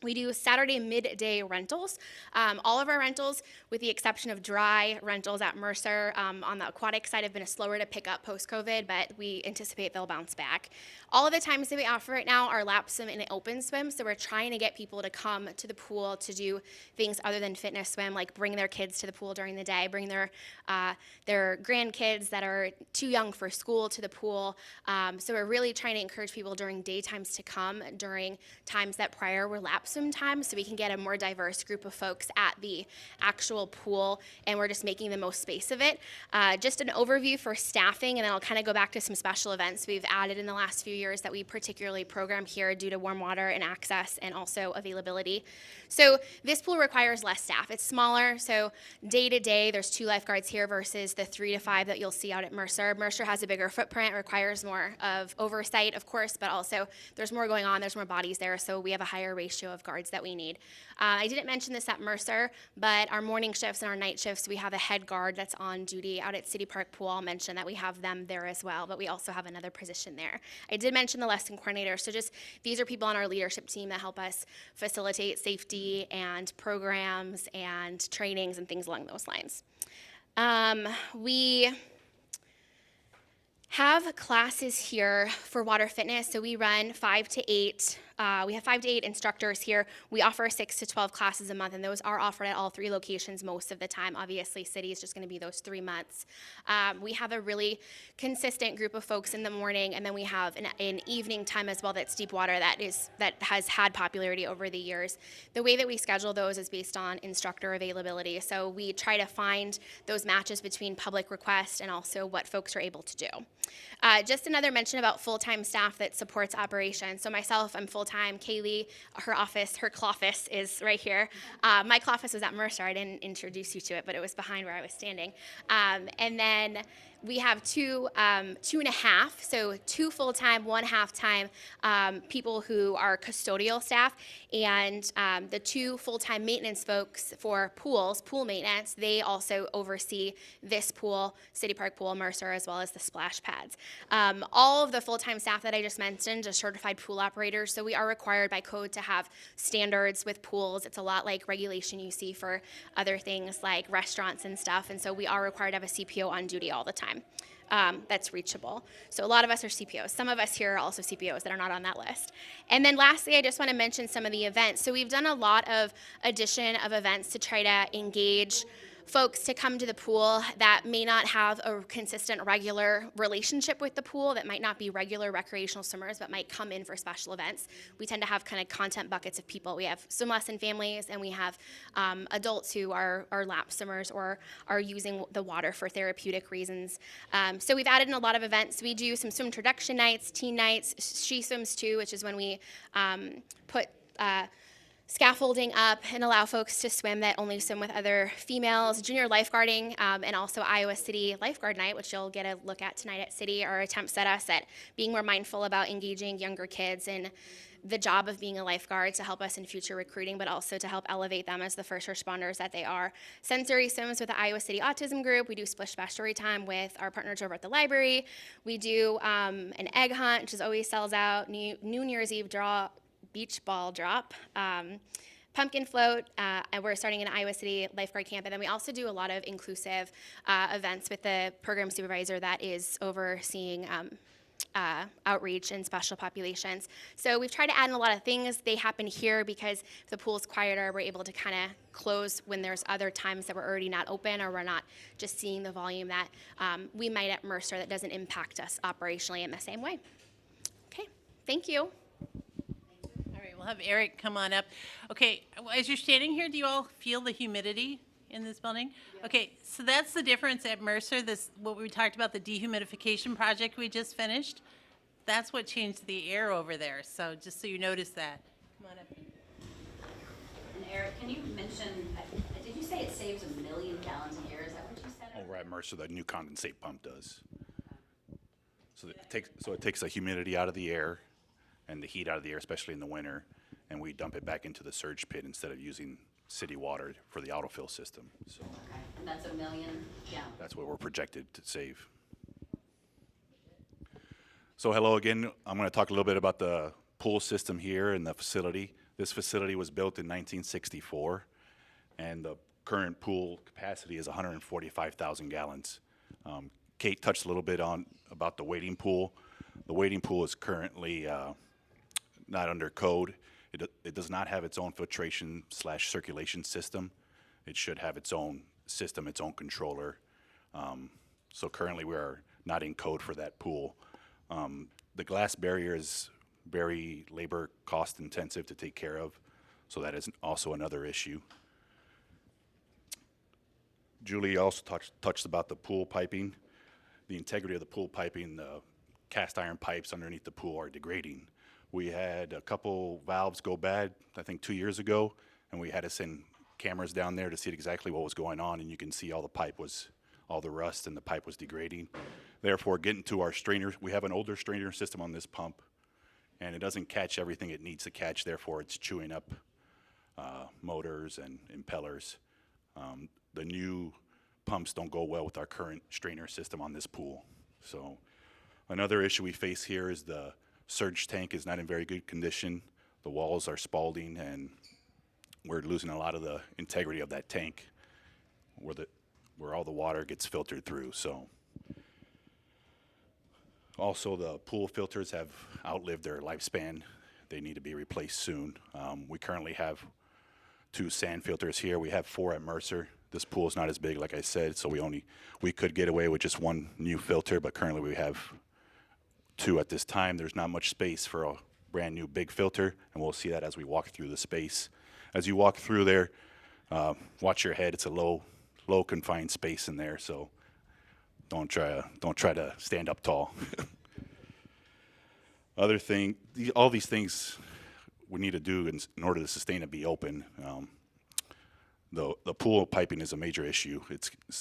We do Saturday midday rentals. All of our rentals, with the exception of dry rentals at Mercer, on the aquatic side have been slower to pick up post-COVID, but we anticipate they'll bounce back. All of the times that we offer right now are lap swim and open swim, so we're trying to get people to come to the pool to do things other than fitness swim, like bring their kids to the pool during the day, bring their grandkids that are too young for school to the pool. So we're really trying to encourage people during daytimes to come during times that prior were lap swim times, so we can get a more diverse group of folks at the actual pool, and we're just making the most space of it. Just an overview for staffing, and then I'll kind of go back to some special events we've added in the last few years that we particularly program here due to warm water and access and also availability. So this pool requires less staff. It's smaller, so day to day there's 2 lifeguards here versus the 3 to 5 that you'll see out at Mercer. Mercer has a bigger footprint, requires more of oversight, of course, but also there's more going on, there's more bodies there, so we have a higher ratio of guards that we need. I didn't mention this at Mercer, but our morning shifts and our night shifts, we have a head guard that's on duty out at City Park Pool. I'll mention that we have them there as well, but we also have another position there. I did mention the lesson coordinator, so just these are people on our leadership team that help us facilitate safety and programs and trainings and things along those lines. We have classes here for water fitness, so we run 5 to 8. We have 5 to 8 instructors here. We offer 6 to 12 classes a month, and those are offered at all 3 locations most of the time. Obviously, city is just going to be those 3 months. We have a really consistent group of folks in the morning, and then we have an evening time as well that's deep water that has had popularity over the years. The way that we schedule those is based on instructor availability, so we try to find those matches between public request and also what folks are able to do. Just another mention about full-time staff that supports operations. So myself, I'm full-time. Kaylee, her cloffice is right here. My cloffice was at Mercer. I didn't introduce you to it, but it was behind where I was standing. And then we have 2.5, so 2 full-time, 1 half-time people who are custodial staff, and the 2 full-time maintenance folks for pools, pool maintenance. They also oversee this pool, City Park Pool, Mercer, as well as the splash pads. All of the full-time staff that I just mentioned are certified pool operators, so we are required by code to have standards with pools. It's a lot like regulation you see for other things like restaurants and stuff, and so we are required to have a CPO on duty all the time. That's reachable. So a lot of us are CPOs. Some of us here are also CPOs that are not on that list. And then lastly, I just want to mention some of the events. So we've done a lot of addition of events to try to engage folks to come to the pool that may not have a consistent regular relationship with the pool, that might not be regular recreational swimmers, but might come in for special events. We tend to have kind of content buckets of people. We have swim lesson families, and we have adults who are lap swimmers or are using the water for therapeutic reasons. So we've added in a lot of events. We do some swim introduction nights, teen nights, she swims too, which is when we put scaffolding up and allow folks to swim that only swim with other females, junior lifeguarding, and also Iowa City Lifeguard Night, which you'll get a look at tonight at City, are attempts at us at being more mindful about engaging younger kids in the job of being a lifeguard to help us in future recruiting, but also to help elevate them as the first responders that they are. Sensory swims with the Iowa City Autism Group. We do splish splash story time with our partners over at the library. We do an egg hunt, which is always sells out. New Year's Eve beach ball drop, pumpkin float, and we're starting an Iowa City lifeguard camp. And then we also do a lot of inclusive events with the program supervisor that is overseeing outreach in special populations. So we've tried to add in a lot of things. They happen here because if the pool's quieter, we're able to kind of close when there's other times that we're already not open, or we're not just seeing the volume that we might at Mercer that doesn't impact us operationally in the same way. Okay, thank you. All right, we'll have Eric come on up. Okay, as you're standing here, do you all feel the humidity in this building? Yeah. Okay, so that's the difference at Mercer, what we talked about, the dehumidification project we just finished. That's what changed the air over there, so just so you notice that. Come on up. And Eric, can you mention, did you say it saves 1 million gallons a year? Is that what you said? Over at Mercer, the new condensate pump does. So it takes the humidity out of the air and the heat out of the air, especially in the winter, and we dump it back into the surge pit instead of using city water for the autofill system. So Okay, and that's 1 million gallons. that's what we're projected to save. So hello again. I'm going to talk a little bit about the pool system here in the facility. This facility was built in 1964, and the current pool capacity is 145,000 gallons. Kate touched a little bit on about the wading pool. The wading pool is currently not under code. It does not have its own filtration / circulation system. It should have its own system, its own controller. So currently we are not in code for that pool. The glass barrier is very labor cost intensive to take care of, so that is also another issue. Julie also touched about the pool piping. The integrity of the pool piping, the cast iron pipes underneath the pool are degrading. We had a couple valves go bad, I think 2 years ago, and we had to send cameras down there to see exactly what was going on, and you can see all the rust and the pipe was degrading. Therefore, getting to our strainer, we have an older strainer system on this pump, and it doesn't catch everything it needs to catch, therefore it's chewing up motors and impellers. The new pumps don't go well with our current strainer system on this pool. So another issue we face here is the surge tank is not in very good condition. The walls are spalding, and we're losing a lot of the integrity of that tank where all the water gets filtered through. So also the pool filters have outlived their lifespan. They need to be replaced soon. We currently have 2 sand filters here. We have 4 at Mercer. This pool is not as big, like I said, so we could get away with just 1 new filter, but currently we have 2 at this time. There's not much space for a brand new big filter, and we'll see that as we walk through the space. As you walk through there, watch your head. It's a low confined space in there, so don't try to stand up tall. Other thing, all these things we need to do in order to sustain it be open. The pool piping is a major issue.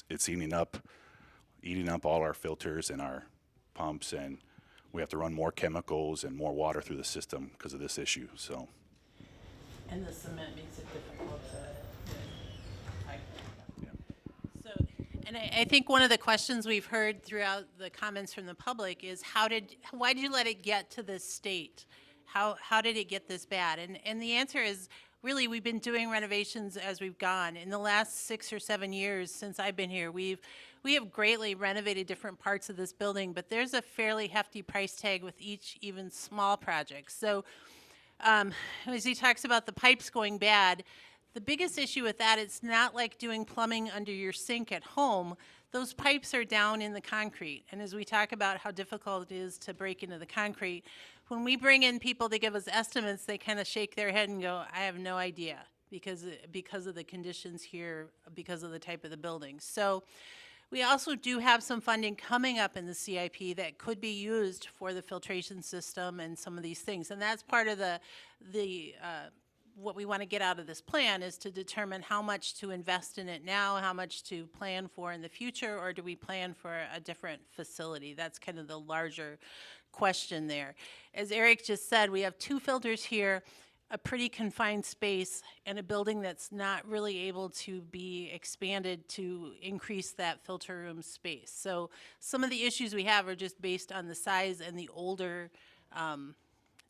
It's eating up all our filters and our pumps, and we have to run more chemicals and more water through the system because of this issue. So. And the cement makes it difficult to pipe. Yeah. So, and I think one of the questions we've heard throughout the comments from the public is why did you let it get to this state? How did it get this bad? And the answer is, really, we've been doing renovations as we've gone. In the last 6 or 7 years since I've been here, we have greatly renovated different parts of this building, but there's a fairly hefty price tag with each even small project. So as he talks about the pipes going bad, the biggest issue with that, it's not like doing plumbing under your sink at home. Those pipes are down in the concrete. And as we talk about how difficult it is to break into the concrete, when we bring in people to give us estimates, they kind of shake their head and go, I have no idea, because of the conditions here, because of the type of the building. So we also do have some funding coming up in the CIP that could be used for the filtration system and some of these things. And that's part of what we want to get out of this plan, is to determine how much to invest in it now, how much to plan for in the future, or do we plan for a different facility? That's kind of the larger question there. As Eric just said, we have 2 filters here, a pretty confined space, and a building that's not really able to be expanded to increase that filter room space. So some of the issues we have are just based on the size and the older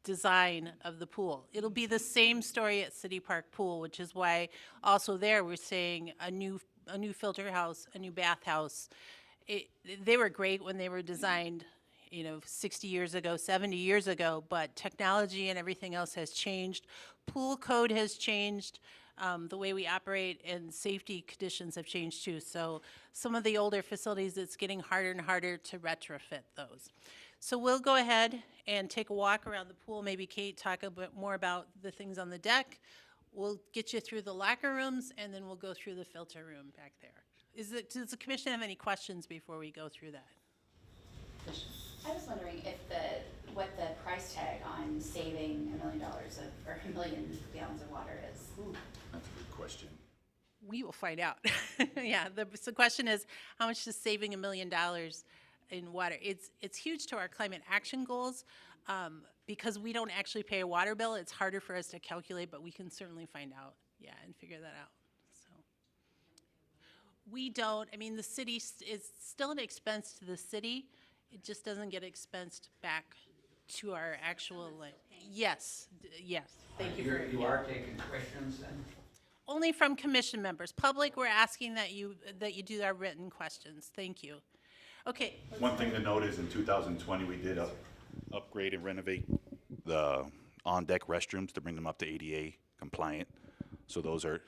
design of the pool. It'll be the same story at City Park Pool, which is why also there we're saying a new filter house, a new bathhouse. They were great when they were designed, 60 years ago, 70 years ago, but technology and everything else has changed. Pool code has changed. The way we operate and safety conditions have changed too. So some of the older facilities, it's getting harder and harder to retrofit those. So we'll go ahead and take a walk around the pool. Maybe Kate talk a bit more about the things on the deck. We'll get you through the locker rooms, and then we'll go through the filter room back there. Does the commission have any questions before we go through that? I was wondering what the price tag on saving $1 million or 1 million gallons of water is. Ooh, that's a good question. We will find out. Yeah, the question is, how much is saving $1 million in water? It's huge to our climate action goals. Because we don't actually pay a water bill, it's harder for us to calculate, but we can certainly find out, and figure that out. So we don't, the city is still an expense to the city. It just doesn't get expensed back to our actual, yes, thank you for. You are taking questions then? Only from commission members. Public, we're asking that you do our written questions. Thank you. Okay. One thing to note is in 2020, we did upgrade and renovate the on-deck restrooms to bring them up to ADA compliant. So those are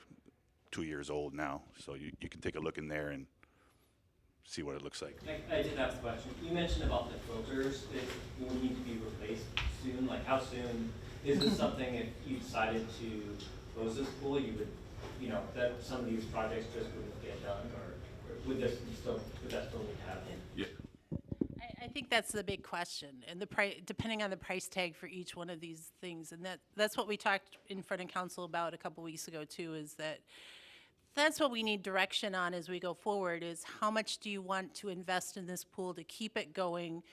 2 years old now. So you can take a look in there and see what it looks like. I did have a question. You mentioned about the filters that will need to be replaced soon. Like, how soon? Is this something, if you decided to close this pool, you would, that some of these projects just wouldn't get done, or would that still need to happen? Yeah. I think that's the big question, and depending on the price tag for each one of these things, and that's what we talked in front of council about a couple weeks ago too. Is that's what we need direction on as we go forward, is how much do you want to invest in this pool to keep it going?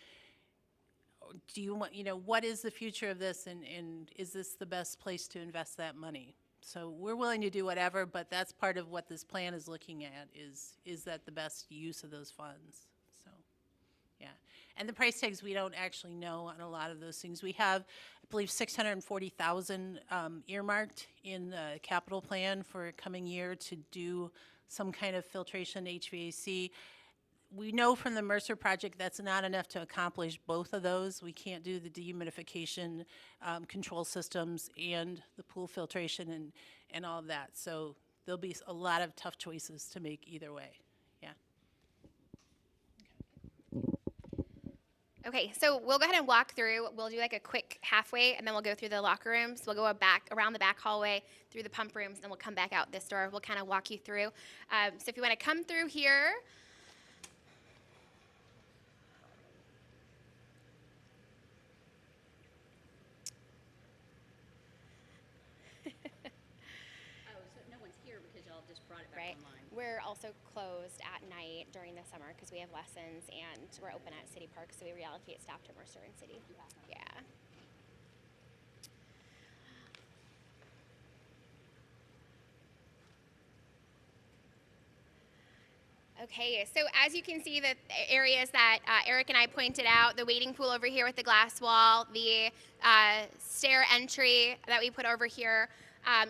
Do you want, what is the future of this, and is this the best place to invest that money? So we're willing to do whatever, but that's part of what this plan is looking at, is that the best use of those funds, so. Yeah, and the price tags, we don't actually know on a lot of those things. We have, I believe, 640,000 earmarked in the capital plan for coming year to do some kind of filtration HVAC. We know from the Mercer project that's not enough to accomplish both of those. We can't do the dehumidification control systems and the pool filtration and all of that. So there'll be a lot of tough choices to make either way. Yeah. Okay, so we'll go ahead and walk through. We'll do like a quick halfway, and then we'll go through the locker rooms. We'll go back around the back hallway, through the pump rooms, and we'll come back out this door. We'll kind of walk you through. So if you want to come through here. Oh, so no one's here because y'all just brought it back Right. online. We're also closed at night during the summer because we have lessons, and we're open at City Park, so we reallocate staff to Mercer and City. Yeah. Okay, so as you can see, the areas that Eric and I pointed out, the wading pool over here with the glass wall, the stair entry that we put over here.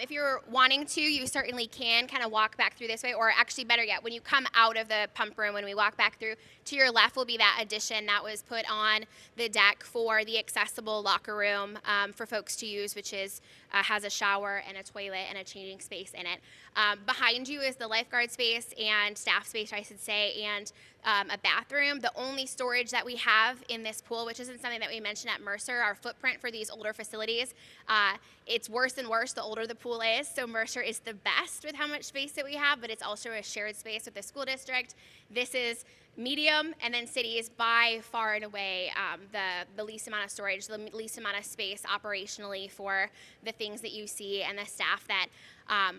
If you're wanting to, you certainly can kind of walk back through this way, or actually better yet, when you come out of the pump room, when we walk back through, to your left will be that addition that was put on the deck for the accessible locker room for folks to use, which is has a shower and a toilet and a changing space in it. Behind you is the lifeguard space and staff space, I should say, and a bathroom. The only storage that we have in this pool, which isn't something that we mentioned at Mercer, our footprint for these older facilities, it's worse and worse the older the pool is. So Mercer is the best with how much space that we have, but it's also a shared space with the school district. This is medium, and then City is by far and away the least amount of storage, the least amount of space operationally for the things that you see and the staff that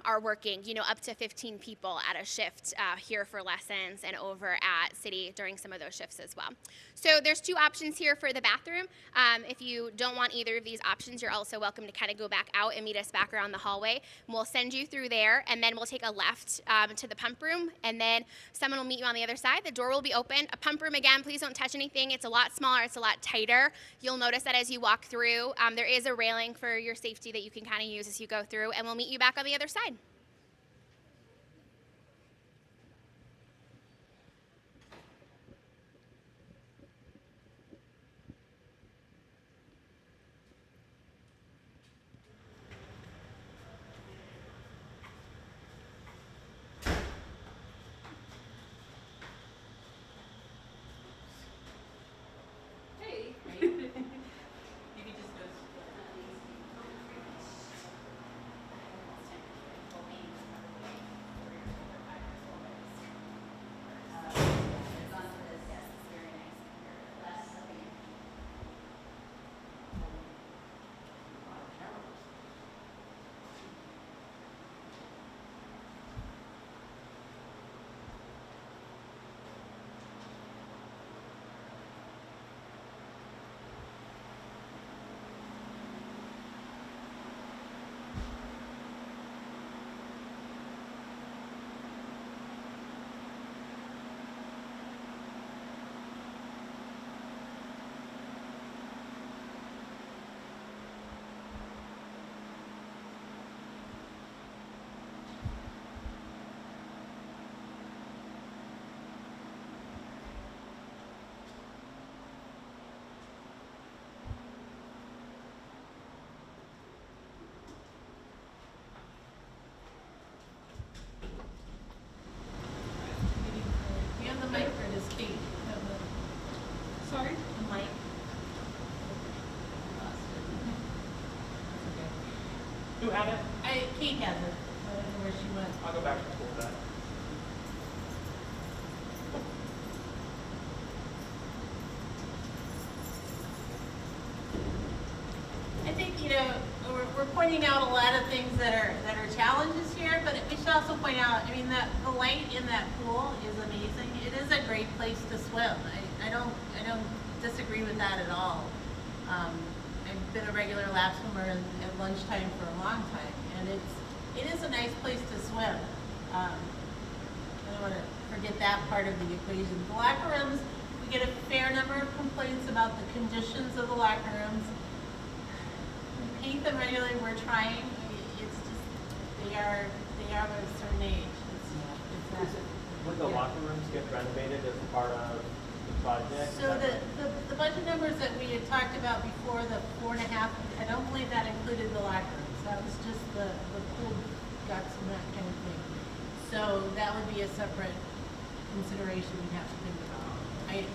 are working, up to 15 people at a shift here for lessons and over at City during some of those shifts as well. So there's two options here for the bathroom. If you don't want either of these options, you're also welcome to kind of go back out and meet us back around the hallway. We'll send you through there, and then we'll take a left to the pump room, and then someone will meet you on the other side. The door will be open. A pump room, again, please don't touch anything. It's a lot smaller. It's a lot tighter. You'll notice that as you walk through. There is a railing for your safety that you can kind of use as you go through, and we'll meet you back on the other side. Sorry? The mic. Who had it? Kate has it. I don't know where she went. I'll go back to the pool then. I think, we're pointing out a lot of things that are challenges here, but we should also point out, the light in that pool is amazing. It is a great place to swim. I don't disagree with that at all. I've been a regular lap swimmer at lunchtime for a long time, and it is a nice place to swim. I don't want to forget that part of the equation. The locker rooms, we get a fair number of complaints about the conditions of the locker rooms. We paint them regularly. We're trying. It's just they are of a certain age. It's not. Would the locker rooms get renovated as part of the project? So the budget numbers that we had talked about before, the 4.5, I don't believe that included the locker rooms. That was just the pool guts and that kind of thing. So that would be a separate consideration we'd have to think about. I'd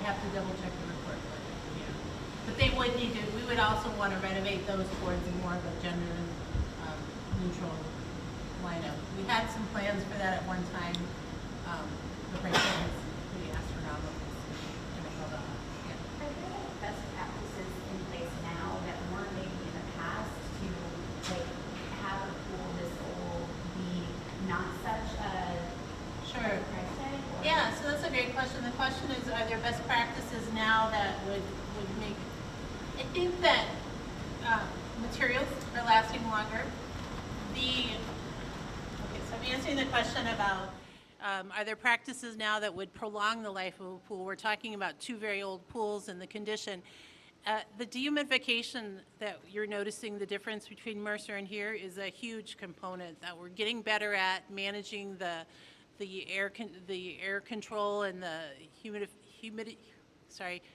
have to double check the report, but they would need to, we would also want to renovate those towards more of a gender neutral lineup. We had some plans for that at one time. The price was pretty astronomical. And I held off. Yeah. Are there like best practices in place now that weren't maybe in the past to like have a pool this old be not such a Sure. price tag? Or- Yeah, so that's a great question. The question is, are there best practices now that would make, I think that materials are lasting longer. Okay, so I'm answering the question about, are there practices now that would prolong the life of a pool? We're talking about two very old pools and the condition. The dehumidification that you're noticing the difference between Mercer and here is a huge component that we're getting better at managing the air control and the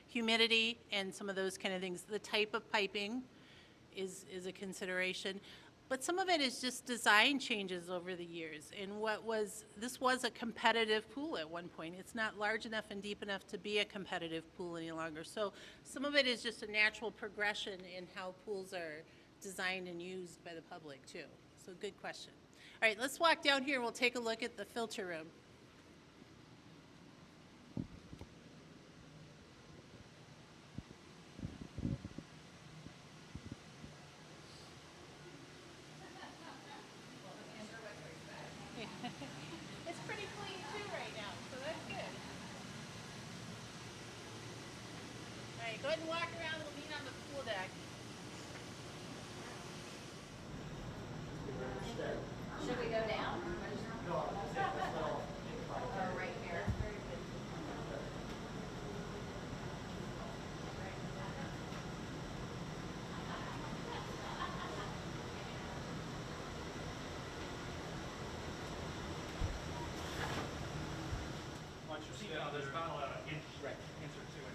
humidity and some of those kind of things. The type of piping is a consideration. But some of it is just design changes over the years. And this was a competitive pool at one point. It's not large enough and deep enough to be a competitive pool any longer. So some of it is just a natural progression in how pools are designed and used by the public too. So good question. All right, let's walk down here and we'll take a look at the filter room. It's pretty clean too right now, so that's good. All right, go ahead and walk around. We'll meet on the pool deck. Should we go down? No. Oh, right here. Very good. There's about an inch insert to it.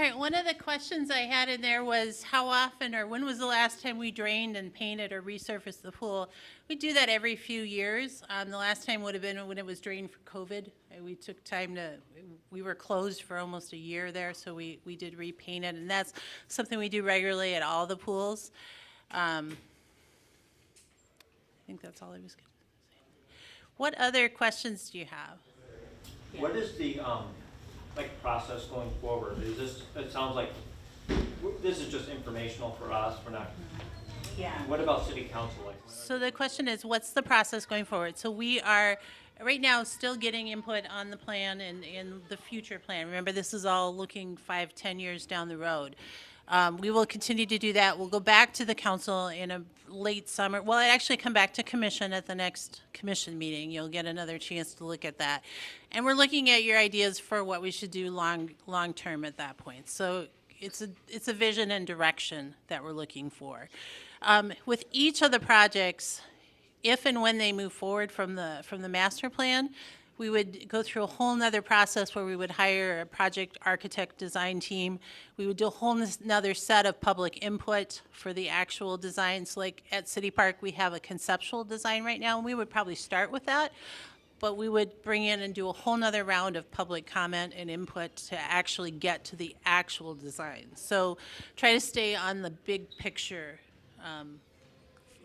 right, one of the questions I had in there was how often or when was the last time we drained and painted or resurfaced the pool? We do that every few years. The last time would have been when it was drained for COVID. We took time we were closed for almost a year there, so we did repaint it, and that's something we do regularly at all the pools. I think that's all I was going to say. What other questions do you have? What is the, like, process going forward? Is this, it sounds like, this is just informational for us, we're not, Yeah. what about city council? Like, So the question is, what's the process going forward? So we are, right now, still getting input on the plan and the future plan. Remember, this is all looking 5-10 years down the road. We will continue to do that. We'll go back to the council in a late summer. Well, I actually come back to commission at the next commission meeting. You'll get another chance to look at that. And we're looking at your ideas for what we should do long term at that point. So it's a vision and direction that we're looking for. With each of the projects, if and when they move forward from the master plan, we would go through a whole nother process where we would hire a project architect design team. We would do a whole nother set of public input for the actual designs. Like at City Park, we have a conceptual design right now, and we would probably start with that. But we would bring in and do a whole nother round of public comment and input to actually get to the actual design. So try to stay on the big picture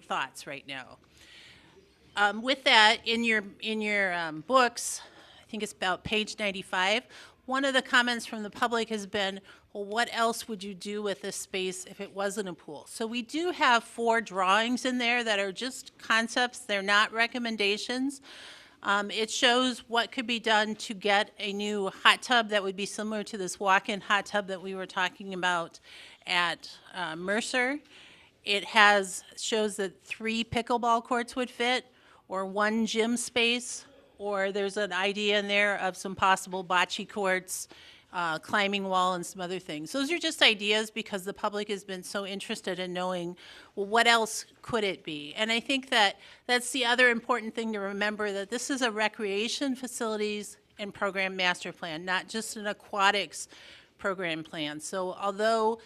thoughts right now. With that, in your books, I think it's about page 95, one of the comments from the public has been, well, what else would you do with this space if it wasn't a pool? So we do have 4 drawings in there that are just concepts. They're not recommendations. It shows what could be done to get a new hot tub that would be similar to this walk-in hot tub that we were talking about at Mercer. It shows that 3 pickleball courts would fit, or 1 gym space, or there's an idea in there of some possible bocce courts, climbing wall, and some other things. Those are just ideas because the public has been so interested in knowing, well, what else could it be? And I think that's the other important thing to remember, that this is a recreation facilities and program master plan, not just an aquatics program plan. So although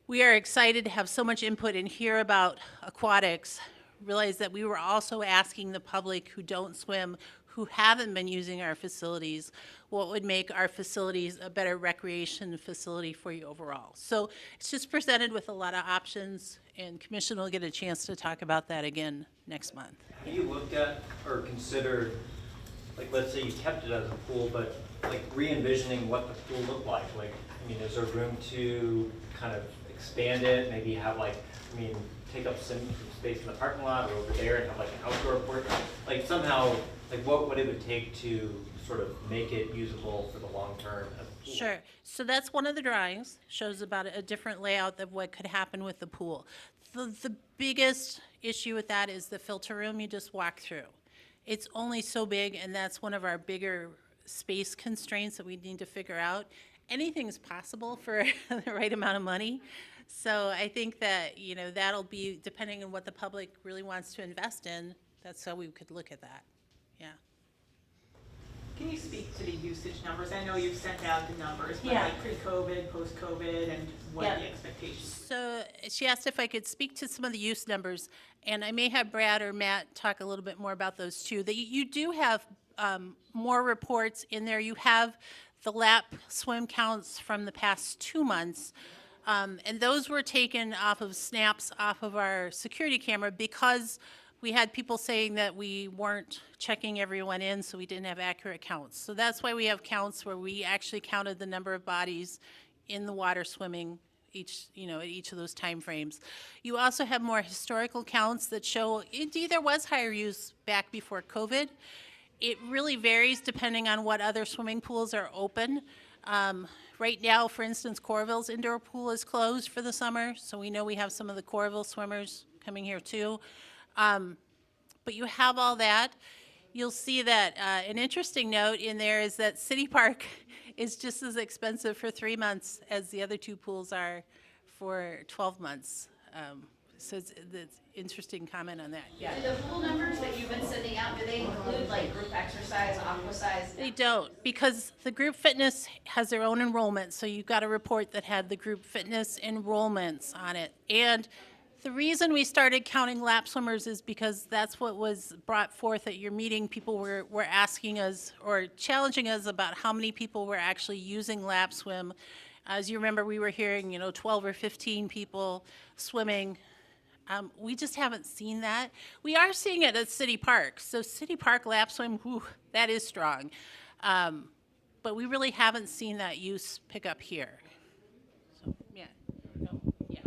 we are excited to have so much input and hear about aquatics, realize that we were also asking the public who don't swim, who haven't been using our facilities, what would make our facilities a better recreation facility for you overall. So it's just presented with a lot of options, and Commission will get a chance to talk about that again next month. have you looked at or considered, like, let's say you kept it as a pool, but like re-envisioning what the pool looked like? Like, I mean, is there room to kind of expand it, maybe have like, I mean, take up some space in the parking lot or over there and have like an outdoor port? Like somehow, like what it would take to sort of make it usable for the long term as a pool? Sure. So that's one of the drawings, shows about a different layout of what could happen with the pool. The biggest issue with that is the filter room you just walk through. It's only so big, and that's one of our bigger space constraints that we need to figure out. Anything's possible for the right amount of money. So I think that, that'll be, depending on what the public really wants to invest in, that's how we could look at that. Yeah. Can you speak to the usage numbers? I know you've sent out the numbers, but Yeah. like pre-COVID, post-COVID, and what are the expectations? So she asked if I could speak to some of the use numbers, and I may have Brad or Matt talk a little bit more about those too. You do have more reports in there. You have the lap swim counts from the past 2 months. And those were taken off of snaps off of our security camera because we had people saying that we weren't checking everyone in, so we didn't have accurate counts. So that's why we have counts where we actually counted the number of bodies in the water swimming at each of those time frames. You also have more historical counts that show indeed there was higher use back before COVID. It really varies depending on what other swimming pools are open. Right now, for instance, Coralville's indoor pool is closed for the summer, so we know we have some of the Coralville swimmers coming here too. But you have all that. You'll see that an interesting note in there is that City Park is just as expensive for 3 months as the other 2 pools are for 12 months. So it's interesting comment on that. Yeah. Do the pool numbers that you've been sending out, do they include like group exercise, aqua size? They don't, because the group fitness has their own enrollment, so you got a report that had the group fitness enrollments on it. And the reason we started counting lap swimmers is because that's what was brought forth at your meeting. People were asking us or challenging us about how many people were actually using lap swim. As you remember, we were hearing, 12 or 15 people swimming. We just haven't seen that. We are seeing it at City Park. So City Park lap swim, whew, that is strong. But we really haven't seen that use pick up here. So, yeah. No, yeah.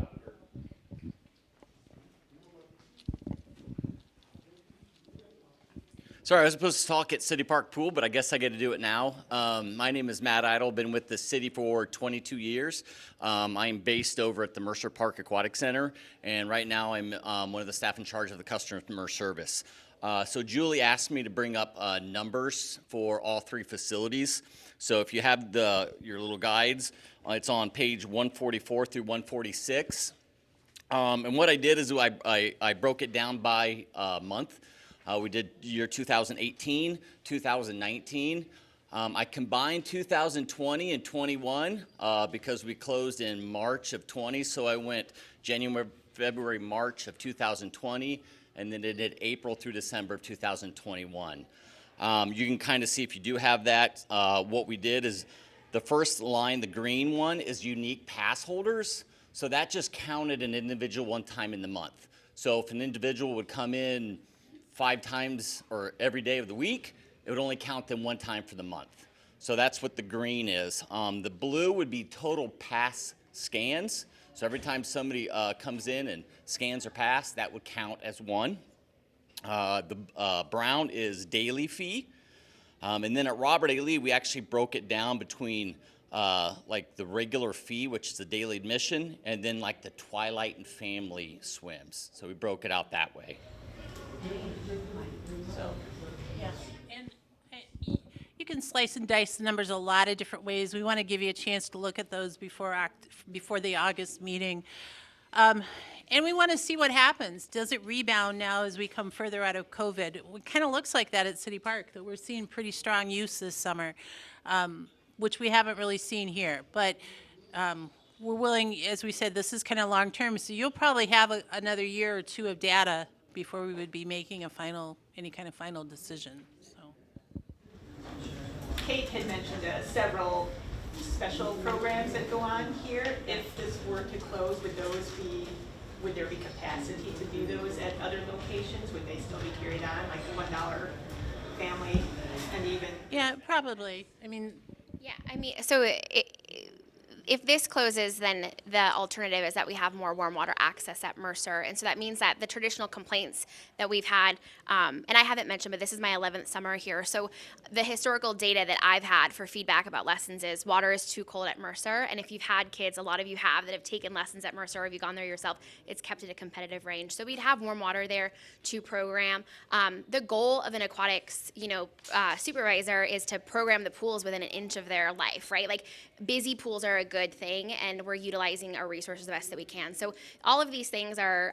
Sorry, I was supposed to talk at City Park Pool, but I guess I get to do it now. My name is Matt Idle, been with the city for 22 years. I am based over at the Mercer Park Aquatic Center, and right now I'm one of the staff in charge of the customer service. So Julie asked me to bring up numbers for all three facilities. So if you have your little guides, it's on page 144 through 146. And what I did is I broke it down by month. We did year 2018, 2019. I combined 2020 and 21 because we closed in March of 20. So I went January, February, March of 2020, and then I did April through December of 2021. You can kind of see if you do have that, what we did is the first line, the green one, is unique pass holders. So that just counted an individual one time in the month. So if an individual would come in 5 times or every day of the week, it would only count them one time for the month. So that's what the green is. The blue would be total pass scans. So every time somebody comes in and scans or pass, that would count as one. The brown is daily fee. And then at Robert A. Lee, we actually broke it down between like the regular fee, which is the daily admission, and then like the Twilight and Family swims. So we broke it out that way. So, yeah. And you can slice and dice the numbers a lot of different ways. We want to give you a chance to look at those before the August meeting. And we want to see what happens. Does it rebound now as we come further out of COVID? It kind of looks like that at City Park, that we're seeing pretty strong use this summer, which we haven't really seen here. But we're willing, as we said, this is kind of long-term, so you'll probably have another year or two of data before we would be making any kind of final decision. So, Kate had mentioned several special programs that go on here. If this were to close, would there be capacity to do those at other locations? Would they still be carried on, like the $1 family and even? yeah, probably. I mean, So if this closes, then the alternative is that we have more warm water access at Mercer. And so that means that the traditional complaints that we've had, and I haven't mentioned, but this is my 11th summer here. So the historical data that I've had for feedback about lessons is water is too cold at Mercer. And if you've had kids, a lot of you have, that have taken lessons at Mercer, or if you've gone there yourself, it's kept at a competitive range. So we'd have warm water there to program. The goal of an aquatics, supervisor is to program the pools within an inch of their life, right? Like busy pools are a good thing, and we're utilizing our resources the best that we can. So all of these things are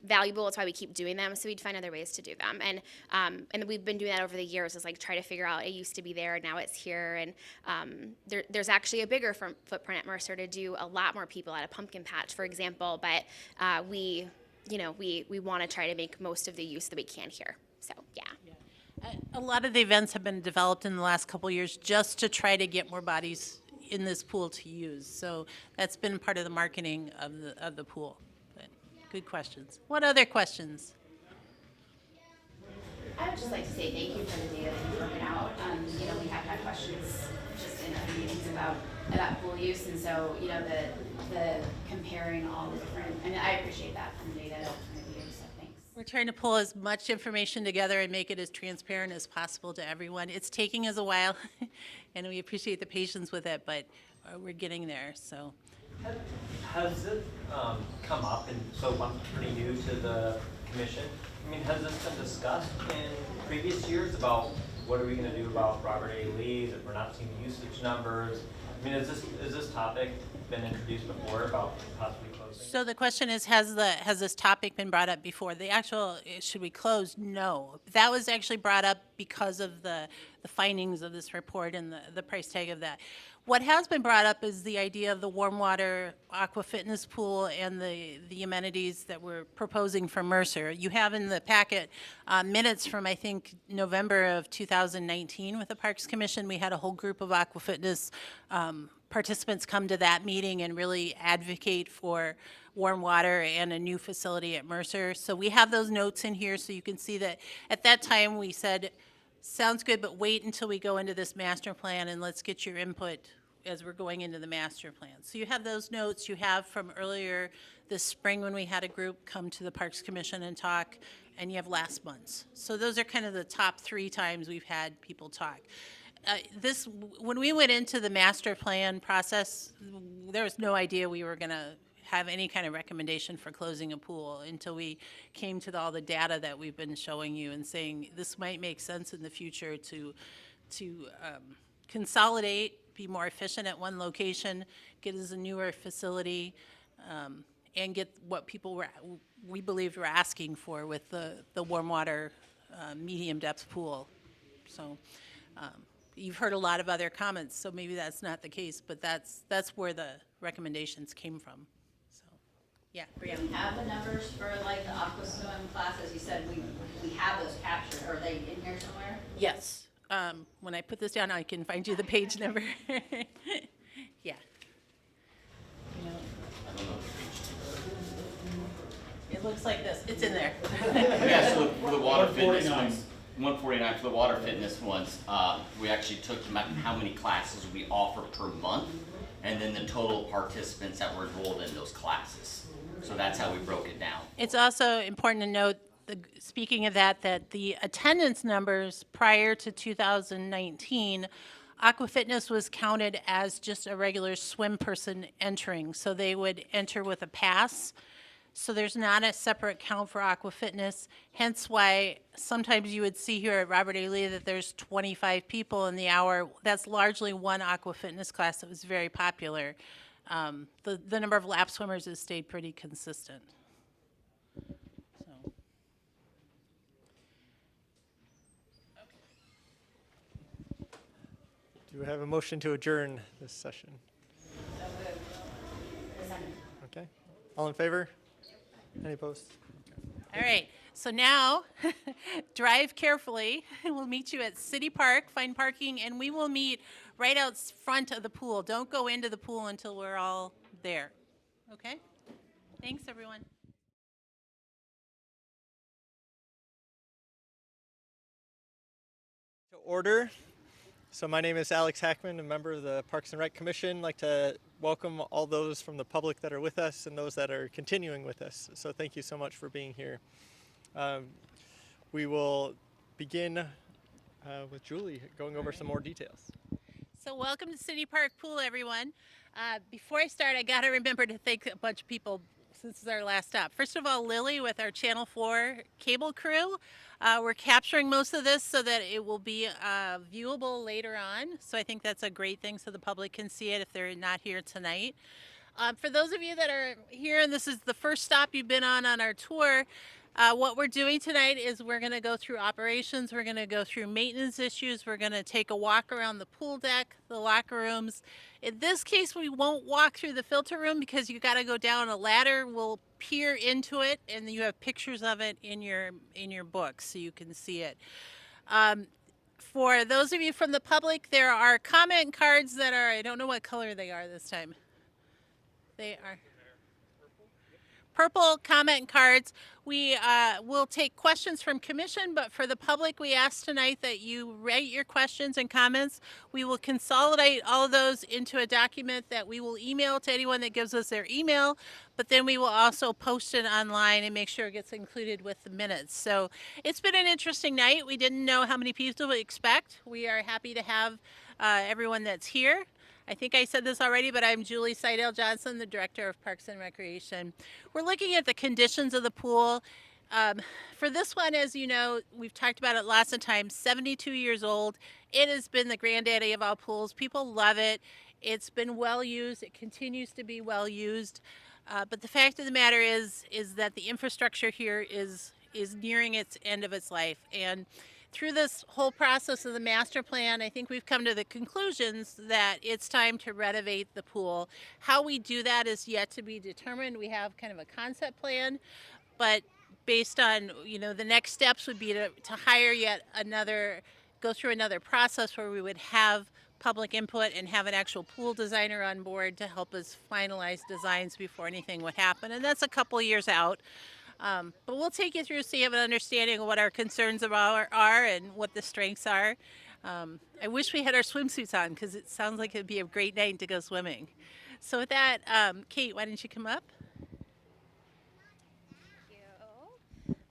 valuable. That's why we keep doing them. So we'd find other ways to do them, and we've been doing that over the years. Is like try to figure out. It used to be there, now it's here, and there's actually a bigger footprint at Mercer to do a lot more people at a pumpkin patch, for example. But we want to try to make most of the use that we can here. So yeah. A lot of the events have been developed in the last couple of years just to try to get more bodies in this pool to use. So that's been part of the marketing of the pool. But good questions. What other questions? I would just like to say thank you for the data that you've broken out. We have had questions just in other meetings about pool use, and so the comparing all the different. I appreciate that from the data review. So thanks. We're trying to pull as much information together and make it as transparent as possible to everyone. It's taking us a while, and we appreciate the patience with it, but we're getting there. So, has it come up? And so I'm pretty new to the commission. I mean, has this been discussed in previous years about what are we going to do about Robert A. Lee, that we're not seeing usage numbers? I mean, is this topic been introduced before about possibly closing? So the question is, has this topic been brought up before? The actual, should we close? No. That was actually brought up because of the findings of this report and the price tag of that. What has been brought up is the idea of the warm water aqua fitness pool and the amenities that we're proposing for Mercer. You have in the packet minutes from, I think, November of 2019 with the Parks Commission. We had a whole group of aqua fitness participants come to that meeting and really advocate for warm water and a new facility at Mercer. So we have those notes in here so you can see that at that time we said, sounds good, but wait until we go into this master plan and let's get your input as we're going into the master plan. So you have those notes you have from earlier this spring when we had a group come to the Parks Commission and talk, and you have last month's. So those are kind of the top 3 times we've had people talk. When we went into the master plan process, there was no idea we were going to have any kind of recommendation for closing a pool until we came to all the data that we've been showing you and saying this might make sense in the future to consolidate, be more efficient at one location, get us a newer facility, and get what people we believed were asking for with the warm water medium depth pool. So. You've heard a lot of other comments, so maybe that's not the case, but that's where the recommendations came from. So, yeah, Brianna. Do we have the numbers for like the aqua swim classes? You said we have those captured. Are they in here somewhere? Yes. When I put this down, I can find you the page number. Yeah. It looks like this. It's in there. Yeah, so for the water fitness ones, 149 for the water fitness ones, we actually took how many classes we offer per month, and then the total participants that were enrolled in those classes. So that's how we broke it down. It's also important to note, speaking of that the attendance numbers prior to 2019, Aqua Fitness was counted as just a regular swim person entering. So they would enter with a pass. So there's not a separate count for Aqua Fitness, hence why sometimes you would see here at Robert A. Lee that there's 25 people in the hour. That's largely one Aqua Fitness class that was very popular. The number of lap swimmers has stayed pretty consistent. So. Do we have a motion to adjourn this session? Okay. All in favor? Any opposed? All right, so now drive carefully. We'll meet you at City Park, find parking, and we will meet right out front of the pool. Don't go into the pool until we're all there. Okay? Thanks, everyone. To order. So my name is Alex Hackman, a member of the Parks and Rec Commission. I'd like to welcome all those from the public that are with us and those that are continuing with us. So thank you so much for being here. We will begin with Julie going over some more details. So welcome to City Park Pool, everyone. Before I start, I got to remember to thank a bunch of people since this is our last stop. First of all, Lily with our Channel 4 cable crew. We're capturing most of this so that it will be viewable later on. So I think that's a great thing so the public can see it if they're not here tonight. For those of you that are here and this is the first stop you've been on our tour, what we're doing tonight is we're going to go through operations, we're going to go through maintenance issues, we're going to take a walk around the pool deck, the locker rooms. In this case, we won't walk through the filter room because you got to go down a ladder. We'll peer into it, and you have pictures of it in your book so you can see it. For those of you from the public, there are comment cards that are, I don't know what color they are this time. They are purple comment cards. We will take questions from commission, but for the public, we ask tonight that you write your questions and comments. We will consolidate all of those into a document that we will email to anyone that gives us their email, but then we will also post it online and make sure it gets included with the minutes. So it's been an interesting night. We didn't know how many people to expect. We are happy to have everyone that's here. I think I said this already, but I'm Julie Seidel-Johnson, the Director of Parks and Recreation. We're looking at the conditions of the pool. For this one, as you know, we've talked about it lots of times, 72 years old. It has been the granddaddy of all pools. People love it. It's been well used. It continues to be well used. But the fact of the matter is that the infrastructure here is nearing its end of its life. And through this whole process of the master plan, I think we've come to the conclusions that it's time to renovate the pool. How we do that is yet to be determined. We have kind of a concept plan, but based on, the next steps would be to hire go through another process where we would have public input and have an actual pool designer on board to help us finalize designs before anything would happen. And that's a couple years out. But we'll take you through so you have an understanding of what our concerns are and what the strengths are. I wish we had our swimsuits on because it sounds like it'd be a great night to go swimming. So with that, Kate, why don't you come up?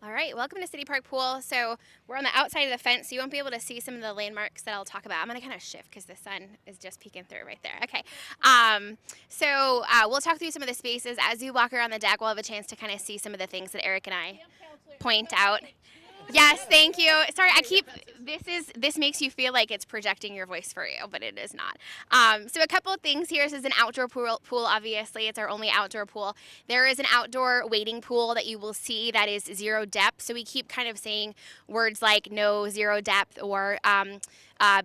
All right, welcome to City Park Pool. So we're on the outside of the fence, so you won't be able to see some of the landmarks that I'll talk about. I'm gonna kind of shift because the sun is just peeking through right there. Okay, so we'll talk through some of the spaces. As you walk around the deck, we'll have a chance to kind of see some of the things that Eric and I point out. Yes, thank you. Sorry, this makes you feel like it's projecting your voice for you, but it is not. So a couple of things here. This is an outdoor pool, obviously. It's our only outdoor pool. There is an outdoor wading pool that you will see that is 0 depth. So we keep kind of saying words like no 0 depth or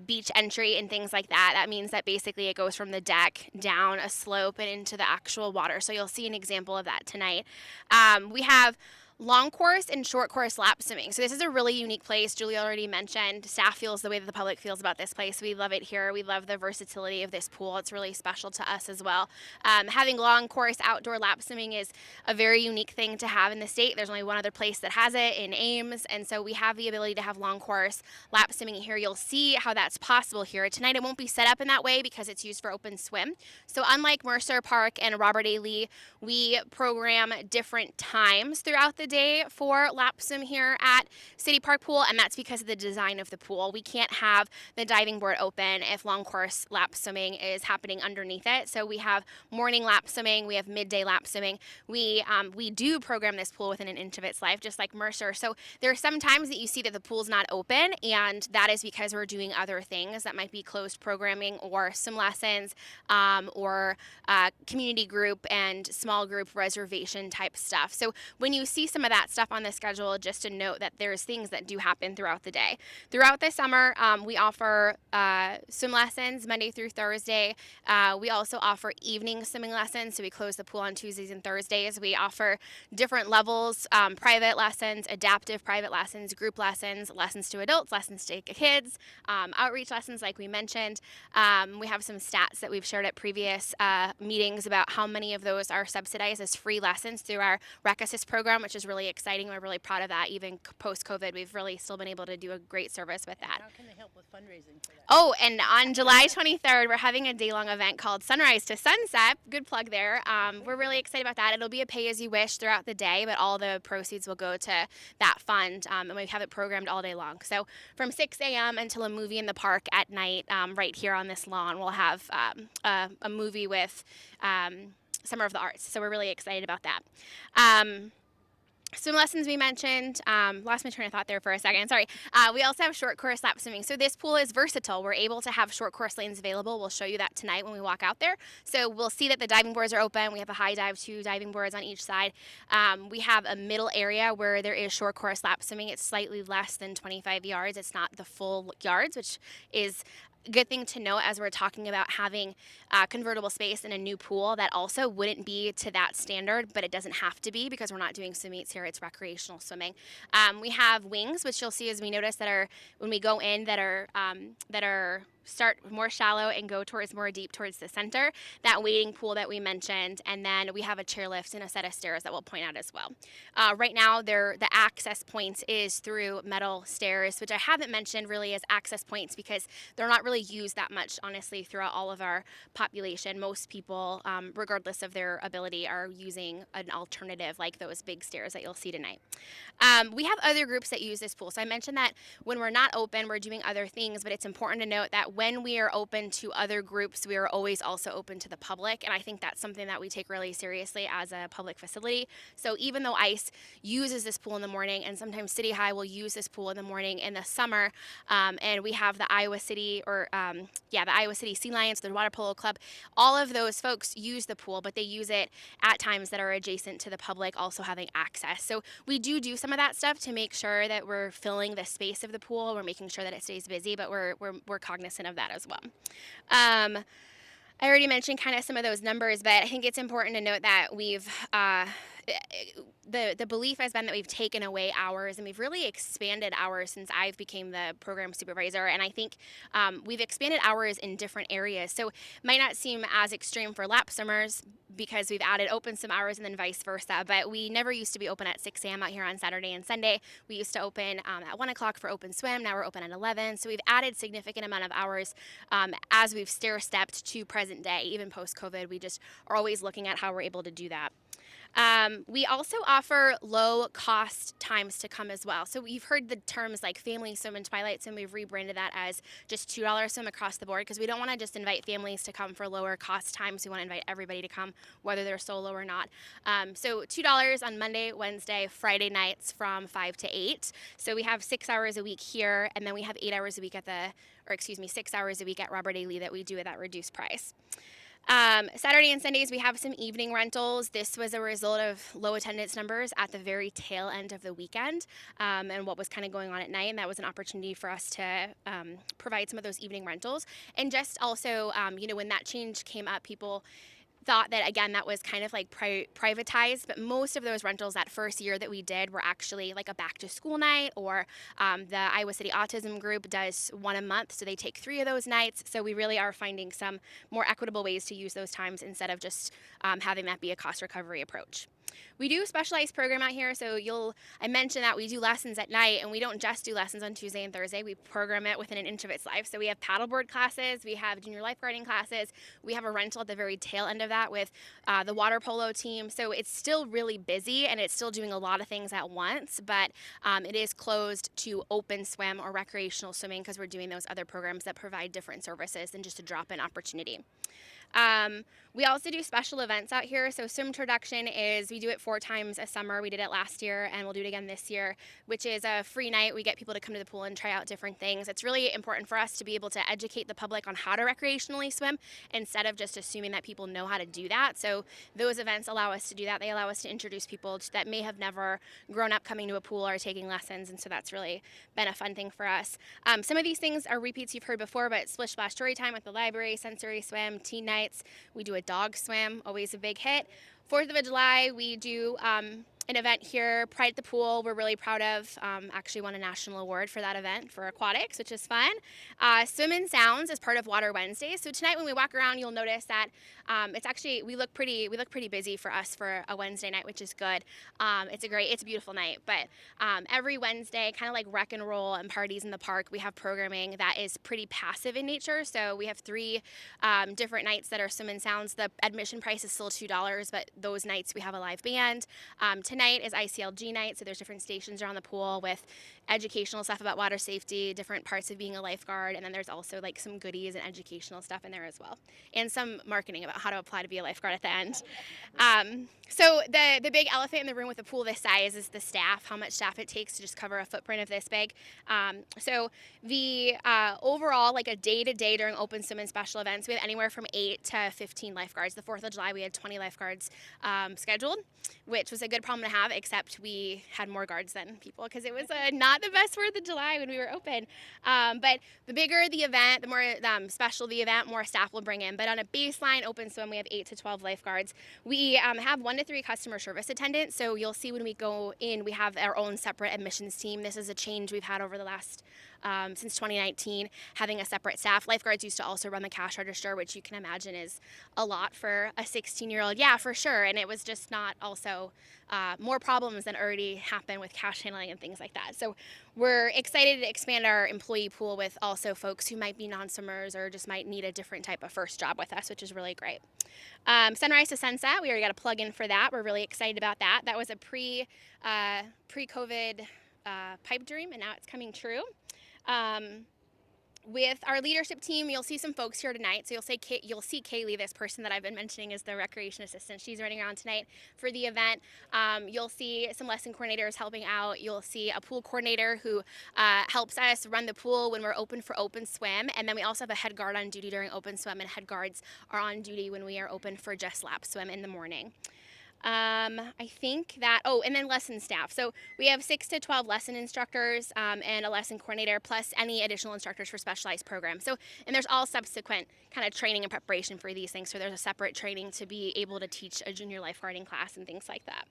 beach entry and things like that. That means that basically it goes from the deck down a slope and into the actual water. So you'll see an example of that tonight. We have long course and short course lap swimming. So this is a really unique place. Julie already mentioned staff feels the way that the public feels about this place. We love it here. We love the versatility of this pool. It's really special to us as well. Having long course outdoor lap swimming is a very unique thing to have in the state. There's only one other place that has it in Ames. And so we have the ability to have long course lap swimming here. You'll see how that's possible here. Tonight it won't be set up in that way because it's used for open swim. So unlike Mercer Park and Robert A. Lee, we program different times throughout the day for lap swim here at City Park Pool, and that's because of the design of the pool. We can't have the diving board open if long course lap swimming is happening underneath it. So we have morning lap swimming, we have midday lap swimming. We do program this pool within an inch of its life, just like Mercer. So there are some times that you see that the pool's not open, and that is because we're doing other things that might be closed programming or swim lessons or community group and small group reservation type stuff. So when you see some of that stuff on the schedule, just to note that there's things that do happen throughout the day. Throughout the summer, we offer swim lessons Monday through Thursday. We also offer evening swimming lessons, so we close the pool on Tuesdays and Thursdays. We offer different levels, private lessons, adaptive private lessons, group lessons, lessons to adults, lessons to kids, outreach lessons like we mentioned. We have some stats that we've shared at previous meetings about how many of those are subsidized as free lessons through our Rec Assist program, which is really exciting. We're really proud of that. Even post-COVID, we've really still been able to do a great service with that. How can they help with fundraising for that? Oh, and on July 23rd, we're having a day-long event called Sunrise to Sunset. Good plug there. We're really excited about that. It'll be a pay-as-you-wish throughout the day, but all the proceeds will go to that fund, and we have it programmed all day long. So from 6 a.m. until a movie in the park at night, right here on this lawn, we'll have a movie with Summer of the Arts. So we're really excited about that. Swim lessons we mentioned, lost my train of thought there for a second, sorry. We also have short course lap swimming. So this pool is versatile. We're able to have short course lanes available. We'll show you that tonight when we walk out there. So we'll see that the diving boards are open. We have a high dive, 2 diving boards on each side. We have a middle area where there is short course lap swimming. It's slightly less than 25 yards. It's not the full yards, which is good thing to know as we're talking about having convertible space in a new pool that also wouldn't be to that standard, but it doesn't have to be because we're not doing swim meets here. It's recreational swimming. We have wings, which you'll see as we notice that are when we go in that are start more shallow and go towards more deep towards the center. That wading pool that we mentioned, and then we have a chairlift and a set of stairs that we'll point out as well. Right now, the access points is through metal stairs, which I haven't mentioned really as access points because they're not really used that much, honestly, throughout all of our population. Most people, regardless of their ability, are using an alternative like those big stairs that you'll see tonight. We have other groups that use this pool. So I mentioned that when we're not open, we're doing other things, but it's important to note that when we are open to other groups, we are always also open to the public. And I think that's something that we take really seriously as a public facility. So even though ICE uses this pool in the morning, and sometimes City High will use this pool in the morning in the summer, and we have the Iowa City the Iowa City Sea Lions, the Water Polo Club, all of those folks use the pool, but they use it at times that are adjacent to the public also having access. So we do some of that stuff to make sure that we're filling the space of the pool. We're making sure that it stays busy, but we're cognizant of that as well. I already mentioned kind of some of those numbers, but I think it's important to note that we've the belief has been that we've taken away hours, and we've really expanded hours since I've became the program supervisor. And I think we've expanded hours in different areas. So it might not seem as extreme for lap swimmers because we've added open swim hours and then vice versa. But we never used to be open at 6 a.m. out here on Saturday and Sunday. We used to open at 1 o'clock for open swim. Now we're open at 11. So we've added significant amount of hours as we've stair-stepped to present day. Even post-COVID, we just are always looking at how we're able to do that. We also offer low cost times to come as well. So we've heard the terms like family swim and twilight swim. We've rebranded that as just $2 swim across the board because we don't want to just invite families to come for lower cost times. We want to invite everybody to come, whether they're solo or not. So $2 on Monday, Wednesday, Friday nights from 5 to 8. So we have 6 hours a week here, and then we have 8 hours a week 6 hours a week at Robert A. Lee that we do at that reduced price. Saturday and Sundays, we have some evening rentals. This was a result of low attendance numbers at the very tail end of the weekend and what was kind of going on at night. And that was an opportunity for us to provide some of those evening rentals. And just also, when that change came up, people thought that, again, that was kind of like privatized, but most of those rentals that first year that we did were actually like a back to school night, or the Iowa City Autism Group does one a month, so they take 3 of those nights. So we really are finding some more equitable ways to use those times instead of just having that be a cost recovery approach. We do specialized program out here, so I mentioned that we do lessons at night, and we don't just do lessons on Tuesday and Thursday. We program it within an inch of its life. So we have paddleboard classes, we have junior lifeguarding classes, we have a rental at the very tail end of that with the water polo team. So it's still really busy, and it's still doing a lot of things at once, but it is closed to open swim or recreational swimming because we're doing those other programs that provide different services than just a drop-in opportunity. We also do special events out here. So swim introduction we do it 4 times a summer. We did it last year and we'll do it again this year, which is a free night. We get people to come to the pool and try out different things. It's really important for us to be able to educate the public on how to recreationally swim instead of just assuming that people know how to do that. So those events allow us to do that. They allow us to introduce people that may have never grown up coming to a pool or taking lessons. And so that's really been a fun thing for us. Some of these things are repeats you've heard before, but Splish Splash Story Time at the library, sensory swim, teen nights. We do a dog swim, always a big hit. 4th of July, we do an event here, Pride at the Pool. We're really proud of. Actually won a national award for that event for Aquatics, which is fun. Swim and Sounds is part of Water Wednesdays. So tonight when we walk around, you'll notice that we look pretty busy for us for a Wednesday night, which is good. It's a beautiful night. But every Wednesday, kind of like rec and roll and parties in the park, we have programming that is pretty passive in nature. So we have 3 different nights that are Swim and Sounds. The admission price is still $2, but those nights we have a live band. Tonight is ICLG night, so there's different stations around the pool with educational stuff about water safety, different parts of being a lifeguard, and then there's also like some goodies and educational stuff in there as well, and some marketing about how to apply to be a lifeguard at the end. So the big elephant in the room with a pool this size is the staff, how much staff it takes to just cover a footprint of this big. So the overall, like a day-to-day during open swim and special events, we have anywhere from 8 to 15 lifeguards. The 4th of July, we had 20 lifeguards scheduled, which was a good problem to have, except we had more guards than people because it was not the best 4th of July when we were open. But the bigger the event, the more special the event, more staff will bring in. But on a baseline open swim, we have 8 to 12 lifeguards. We have 1 to 3 customer service attendants. So you'll see when we go in, we have our own separate admissions team. This is a change we've had over the last since 2019, having a separate staff. Lifeguards used to also run the cash register, which you can imagine is a lot for a 16-year-old. Yeah, for sure. And it was just not also more problems than already happen with cash handling and things like that. So we're excited to expand our employee pool with also folks who might be non-swimmers or just might need a different type of first job with us, which is really great. Sunrise to Sunset, we already got a plug in for that. We're really excited about that. That was a pre-COVID pipe dream, and now it's coming true. with our leadership team, you'll see some folks here tonight. So you'll see Kaylee, this person that I've been mentioning is the recreation assistant. She's running around tonight for the event. You'll see some lesson coordinators helping out. You'll see a pool coordinator who helps us run the pool when we're open for open swim. And then we also have a head guard on duty during open swim, and head guards are on duty when we are open for just lap swim in the morning. I think that, and then lesson staff. So we have 6 to 12 lesson instructors and a lesson coordinator, plus any additional instructors for specialized programs. So, and there's all subsequent kind of training and preparation for these things. So there's a separate training to be able to teach a junior lifeguarding class and things like that.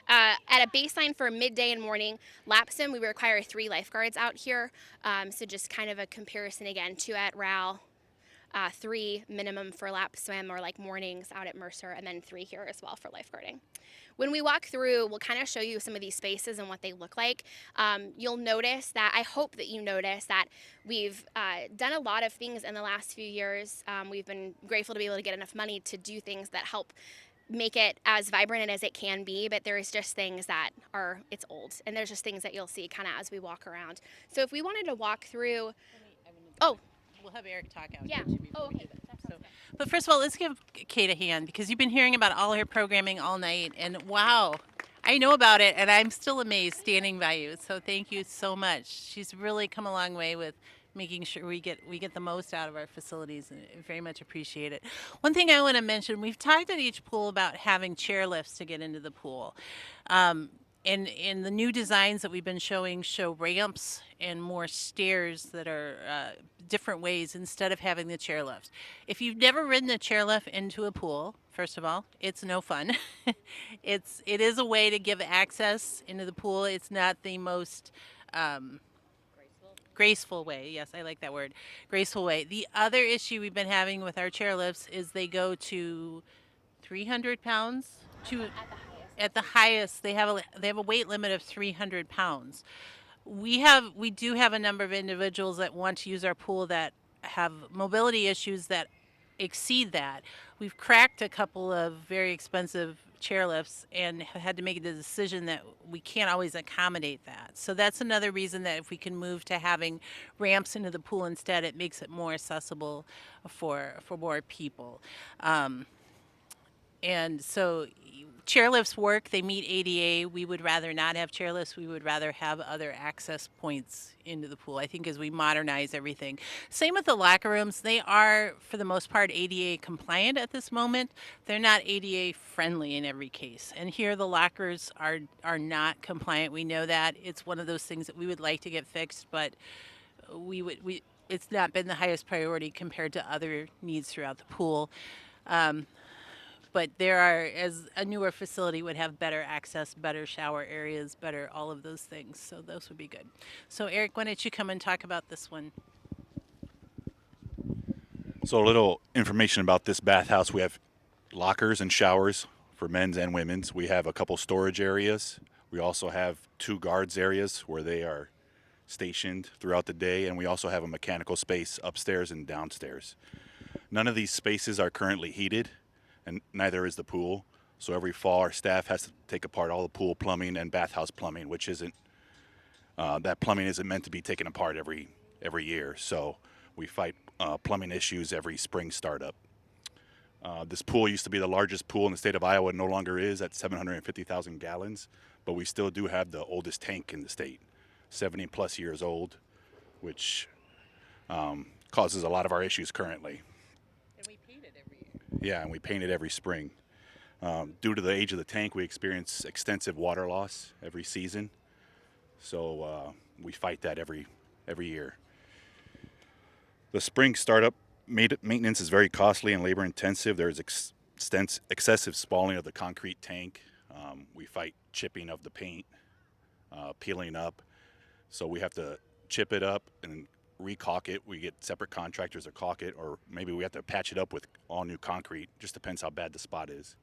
At a baseline for midday and morning lap swim, we require 3 lifeguards out here. So just kind of a comparison again, 2 at RAL, 3 minimum for lap swim or like mornings out at Mercer, and then 3 here as well for lifeguarding. When we walk through, we'll kind of show you some of these spaces and what they look like. You'll notice that, I hope that you notice that we've done a lot of things in the last few years. We've been grateful to be able to get enough money to do things that help make it as vibrant as it can be, but there's just things that are, it's old, and there's just things that you'll see kind of as we walk around. So if we wanted to walk through, We'll have Eric talk out. yeah, here too before we okay. do that. But first of all, let's give Kate a hand, because you've been hearing about all her programming all night, and wow, I know about it, and I'm still amazed standing by you. So thank you so much. She's really come a long way with making sure we get the most out of our facilities, and I very much appreciate it. One thing I want to mention: we've talked at each pool about having chair lifts to get into the pool. And the new designs that we've been showing show ramps and more stairs that are different ways instead of having the chairlift. If you've never ridden a chairlift into a pool, first of all, it's no fun. It is a way to give access into the pool. It's not the most graceful way. Yes, I like that word. Graceful way. The other issue we've been having with our chairlifts is they go to 300 pounds. At the highest, they have a weight limit of 300 pounds. We do have a number of individuals that want to use our pool that have mobility issues that exceed that. We've cracked a couple of very expensive chairlifts and have had to make the decision that we can't always accommodate that. So that's another reason that if we can move to having ramps into the pool instead, it makes it more accessible for more people. And so chairlifts work, they meet ADA. We would rather not have chairlifts. We would rather have other access points into the pool, I think, as we modernize everything. Same with the locker rooms. They are, for the most part, ADA compliant at this moment. They're not ADA friendly in every case. And here the lockers are not compliant. We know that. It's one of those things that we would like to get fixed, but it's not been the highest priority compared to other needs throughout the pool. But there are, as a newer facility would have better access, better shower areas, better all of those things. So those would be good. So Eric, why don't you come and talk about this one? So a little information about this bathhouse. We have lockers and showers for men's and women's. We have a couple storage areas. We also have 2 guards areas where they are stationed throughout the day. And we also have a mechanical space upstairs and downstairs. None of these spaces are currently heated, and neither is the pool. So every fall, our staff has to take apart all the pool plumbing and bathhouse plumbing, which isn't, that plumbing isn't meant to be taken apart every year. So we fight plumbing issues every spring startup. This pool used to be the largest pool in the state of Iowa, no longer is, at 750,000 gallons, but we still do have the oldest tank in the state, 70 plus years old, which causes a lot of our issues currently. And we paint it every year. Yeah, and we paint it every spring. Due to the age of the tank, we experience extensive water loss every season. So we fight that every year. The spring startup maintenance is very costly and labor intensive. There's excessive spalling of the concrete tank. We fight chipping of the paint, peeling up. So we have to chip it up and re-caulk it. We get separate contractors to caulk it, or maybe we have to patch it up with all new concrete. Just depends how bad the spot is.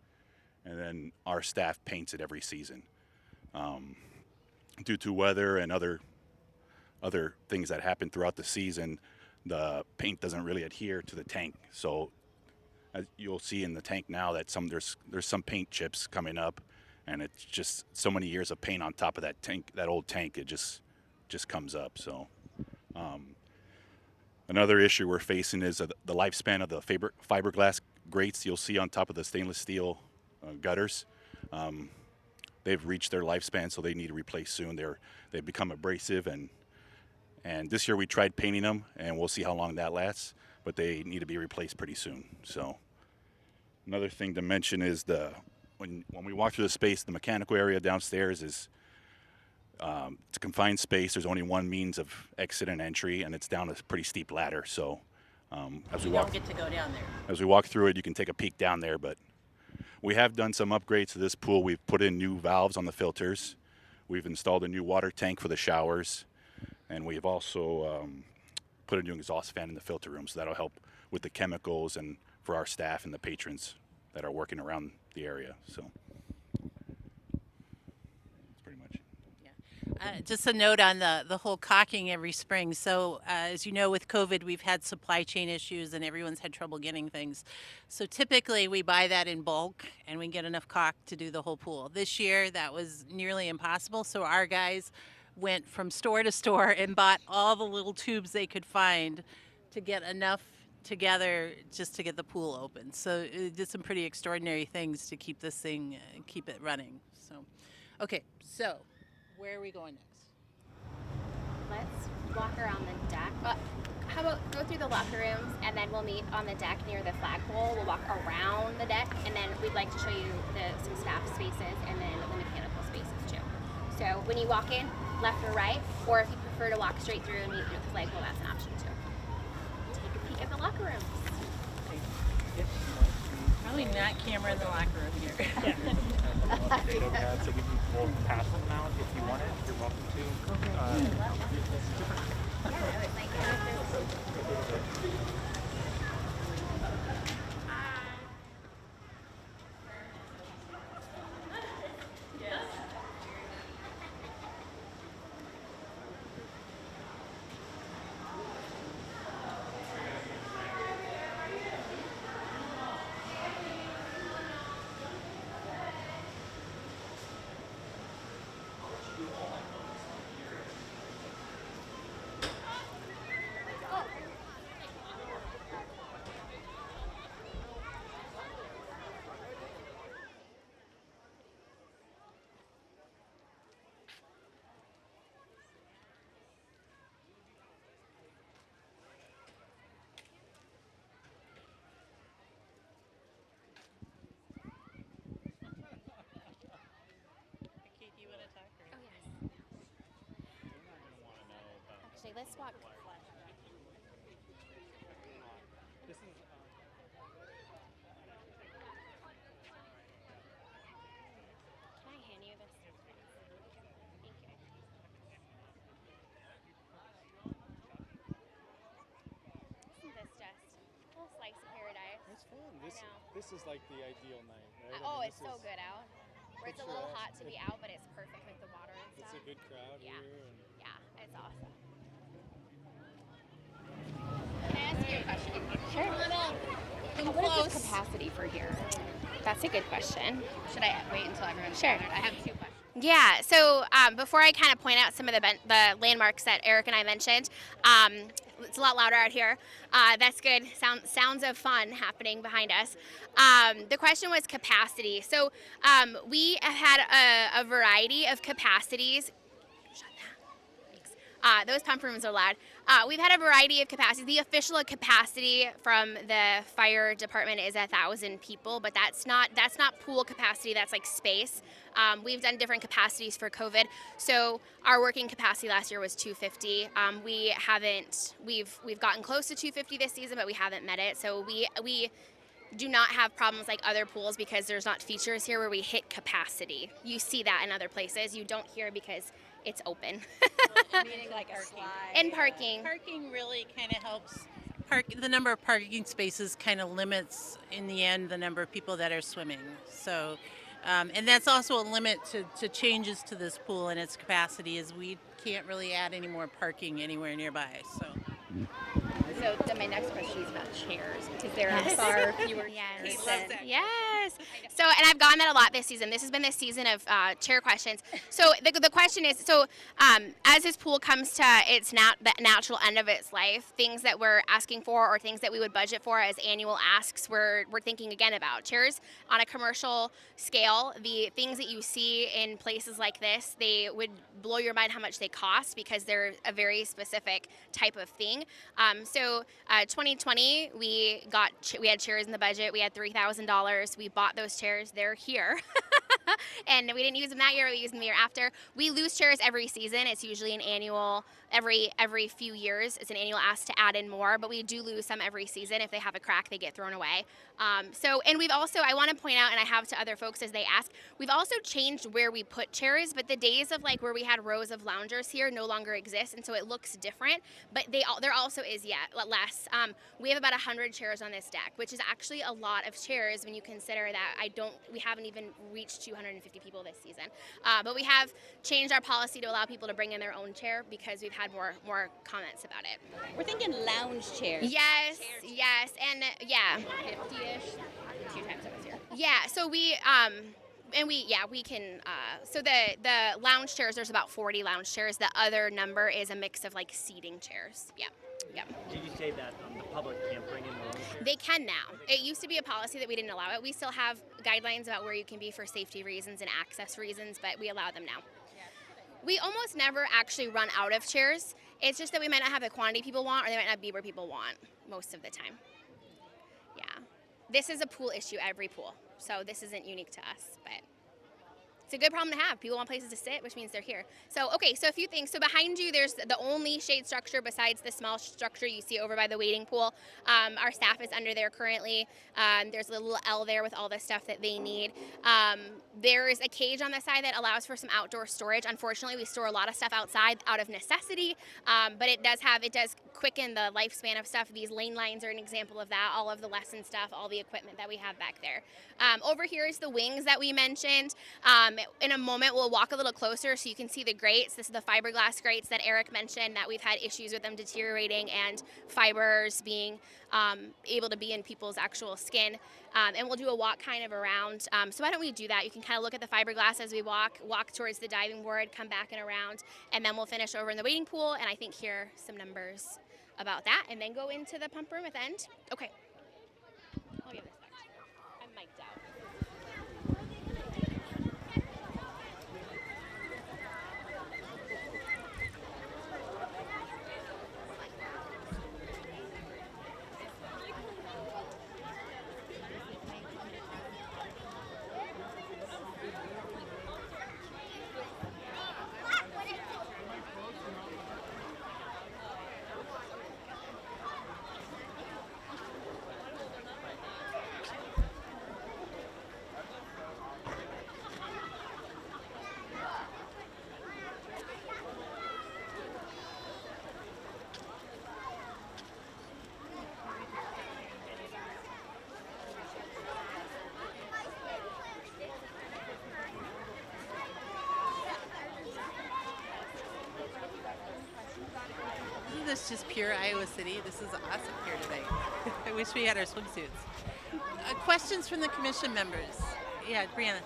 And then our staff paints it every season. Due to weather and other things that happen throughout the season, the paint doesn't really adhere to the tank. So as you'll see in the tank now that there's some paint chips coming up, and it's just so many years of paint on top of that tank, that old tank, it just comes up. So Another issue we're facing is the lifespan of the fiberglass grates you'll see on top of the stainless steel gutters. They've reached their lifespan, so they need to replace soon. They've become abrasive, and this year we tried painting them, and we'll see how long that lasts, but they need to be replaced pretty soon. So another thing to mention is when we walk through the space, the mechanical area downstairs is it's a confined space. There's only one means of exit and entry, and it's down a pretty steep ladder. So as we walk, Don't get to go down there. as we walk through it, you can take a peek down there. But we have done some upgrades to this pool. We've put in new valves on the filters. We've installed a new water tank for the showers, and we've also put a new exhaust fan in the filter room. So that'll help with the chemicals and for our staff and the patrons that are working around the area. So that's pretty much it. Just a note on the whole caulking every spring. So as you know, with COVID, we've had supply chain issues and everyone's had trouble getting things. So typically we buy that in bulk and we get enough caulk to do the whole pool. This year that was nearly impossible. So our guys went from store to store and bought all the little tubes they could find to get enough together just to get the pool open. So it did some pretty extraordinary things to keep this thing, keep it running. So, okay, so where are we going next? Let's walk around the deck. How about go through the locker rooms and then we'll meet on the deck near the flagpole. We'll walk around the deck and then we'd like to show you some staff spaces and then the mechanical spaces too. So when you walk in, left or right, or if you prefer to walk straight through and meet the flagpole, that's an option too. Take a peek at the locker rooms. Probably not camera in the locker room here. Potato pad, so we'll pass them out if you want it. You're welcome to. Actually, let's walk. Can I hand you this? Thank you. Isn't this just a little slice of paradise? It's fun. I know. This is like the ideal night, right? Oh, it's so good out. Where it's a little hot to be out, but it's perfect with the water and It's stuff. a good crowd Yeah. here. And Yeah, it's awesome. Can I ask you a question? Sure. What is the capacity for here? That's a good question. Should I wait until everyone's Sure. gathered? I have 2 questions. Yeah, so before I kind of point out some of the landmarks that Eric and I mentioned, it's a lot louder out here. That's good. Sounds of fun happening behind us. The question was capacity. So we have had a variety of capacities. Shut that. Thanks. Those pump rooms are loud. We've had a variety of capacities. The official capacity from the fire department is 1,000 people, but that's not pool capacity. That's like space. We've done different capacities for COVID. So our working capacity last year was 250. We've gotten close to 250 this season, but we haven't met it. So we do not have problems like other pools because there's not features here where we hit capacity. You see that in other places. You don't here because it's open. Meaning like parking. And parking. Parking really kind of helps. The number of parking spaces kind of limits, in the end, the number of people that are swimming. So, and that's also a limit to changes to this pool and its capacity, is we can't really add any more parking anywhere nearby. So. So then my next question is about chairs because there are far fewer chairs. Yes. So, and I've gotten that a lot this season. This has been the season of chair questions. So the question is, as this pool comes to its the natural end of its life, things that we're asking for or things that we would budget for as annual asks, we're thinking again about chairs on a commercial scale. The things that you see in places like this, they would blow your mind how much they cost because they're a very specific type of thing. 2020, we had chairs in the budget. We had $3,000. We bought those chairs. They're here. And we didn't use them that year. We used them the year after. We lose chairs every season. It's usually an annual, every few years. It's an annual ask to add in more, but we do lose some every season. If they have a crack, they get thrown away. And we've also, I want to point out, and I have to other folks as they ask, we've also changed where we put chairs, but the days of like where we had rows of loungers here no longer exist, and so it looks different, but there also is less. We have about 100 chairs on this deck, which is actually a lot of chairs when you consider that we haven't even reached 250 people this season. But we have changed our policy to allow people to bring in their own chair because we've had more comments about it. We're thinking lounge chairs. Yes, and yeah. 50-ish, 2 times I was here. Yeah, so we can, so the lounge chairs, there's about 40 lounge chairs. The other number is a mix of like seating chairs. Yeah. Did you say that the public can't bring in their own chairs? They can now. It used to be a policy that we didn't allow it. We still have guidelines about where you can be for safety reasons and access reasons, but we allow them now. We almost never actually run out of chairs. It's just that we might not have the quantity people want, or they might not be where people want most of the time. Yeah. This is a pool issue, every pool. So this isn't unique to us, but it's a good problem to have. People want places to sit, which means they're here. So a few things. So behind you, there's the only shade structure besides the small structure you see over by the wading pool. Our staff is under there currently. There's a little L there with all the stuff that they need. There is a cage on the side that allows for some outdoor storage. Unfortunately, we store a lot of stuff outside out of necessity, but it does quicken the lifespan of stuff. These lane lines are an example of that. All of the lesson stuff, all the equipment that we have back there. Over here is the wings that we mentioned. In a moment, we'll walk a little closer so you can see the grates. This is the fiberglass grates that Eric mentioned that we've had issues with them deteriorating and fibers being able to be in people's actual skin. And we'll do a walk kind of around. So why don't we do that? You can kind of look at the fiberglass as we walk towards the diving board, come back and around, and then we'll finish over in the wading pool and I think hear some numbers about that and then go into the pump room at the end. Okay. I'll give this back to you. I'm mic'd out. This is just pure Iowa City. This is awesome here today. I wish we had our swimsuits. Questions from the commission members? Yeah, Brianna.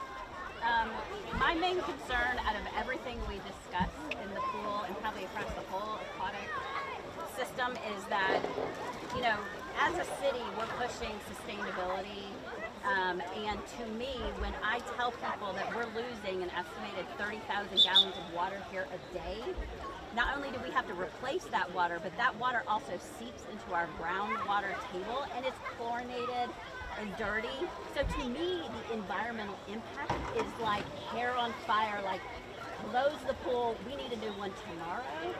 My main concern out of everything we discussed in the pool and probably across the whole aquatic system is that, as a city, we're pushing sustainability. And to me, when I tell people that we're losing an estimated 30,000 gallons of water here a day, not only do we have to replace that water, but that water also seeps into our groundwater table and it's chlorinated and dirty. So to me, the environmental impact is like hair on fire, like close the pool, we need a new one tomorrow,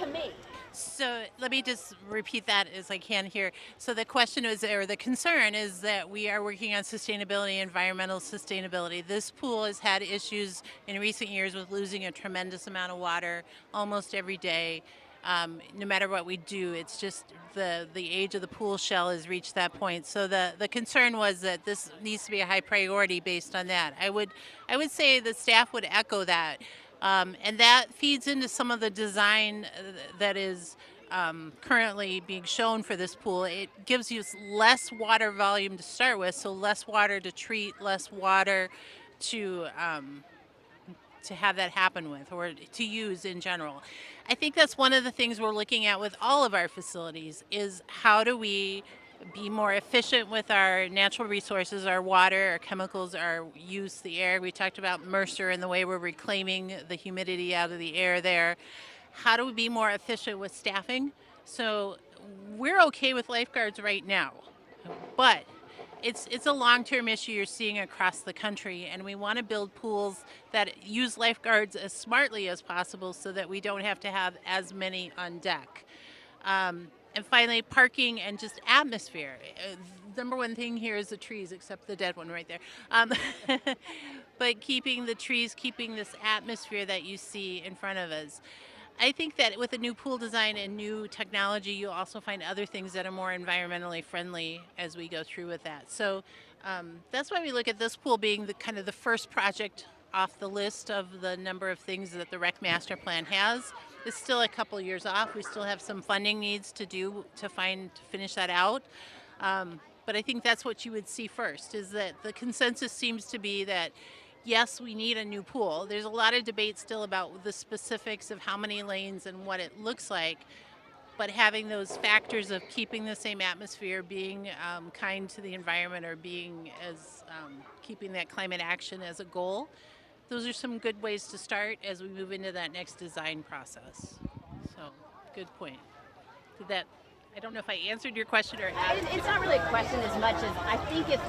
to me. So let me just repeat that as I can here. So the question is, or the concern is that we are working on sustainability, environmental sustainability. This pool has had issues in recent years with losing a tremendous amount of water almost every day. No matter what we do, it's just the age of the pool shell has reached that point. So the concern was that this needs to be a high priority based on that. I would say the staff would echo that. And that feeds into some of the design that is currently being shown for this pool, it gives you less water volume to start with, so less water to treat, less water to have that happen with or to use in general. I think that's one of the things we're looking at with all of our facilities is how do we be more efficient with our natural resources, our water, our chemicals, our use, the air. We talked about Mercer and the way we're reclaiming the humidity out of the air there. How do we be more efficient with staffing? So we're okay with lifeguards right now, but it's a long-term issue you're seeing across the country, and we want to build pools that use lifeguards as smartly as possible so that we don't have to have as many on deck. And finally, parking and just atmosphere. Number one thing here is the trees, except the dead one right there. But keeping the trees, keeping this atmosphere that you see in front of us. I think that with a new pool design and new technology, you'll also find other things that are more environmentally friendly as we go through with that. So that's why we look at this pool being the kind of the first project off the list of the number of things that the Rec Master Plan has. It's still a couple years off. We still have some funding needs to do to finish that out. But I think that's what you would see first, is that the consensus seems to be that yes, we need a new pool. There's a lot of debate still about the specifics of how many lanes and what it looks like, but having those factors of keeping the same atmosphere, being kind to the environment, or being as keeping that climate action as a goal, those are some good ways to start as we move into that next design process. So, good point. I don't know if I answered your question or It's not really a question as much as I think if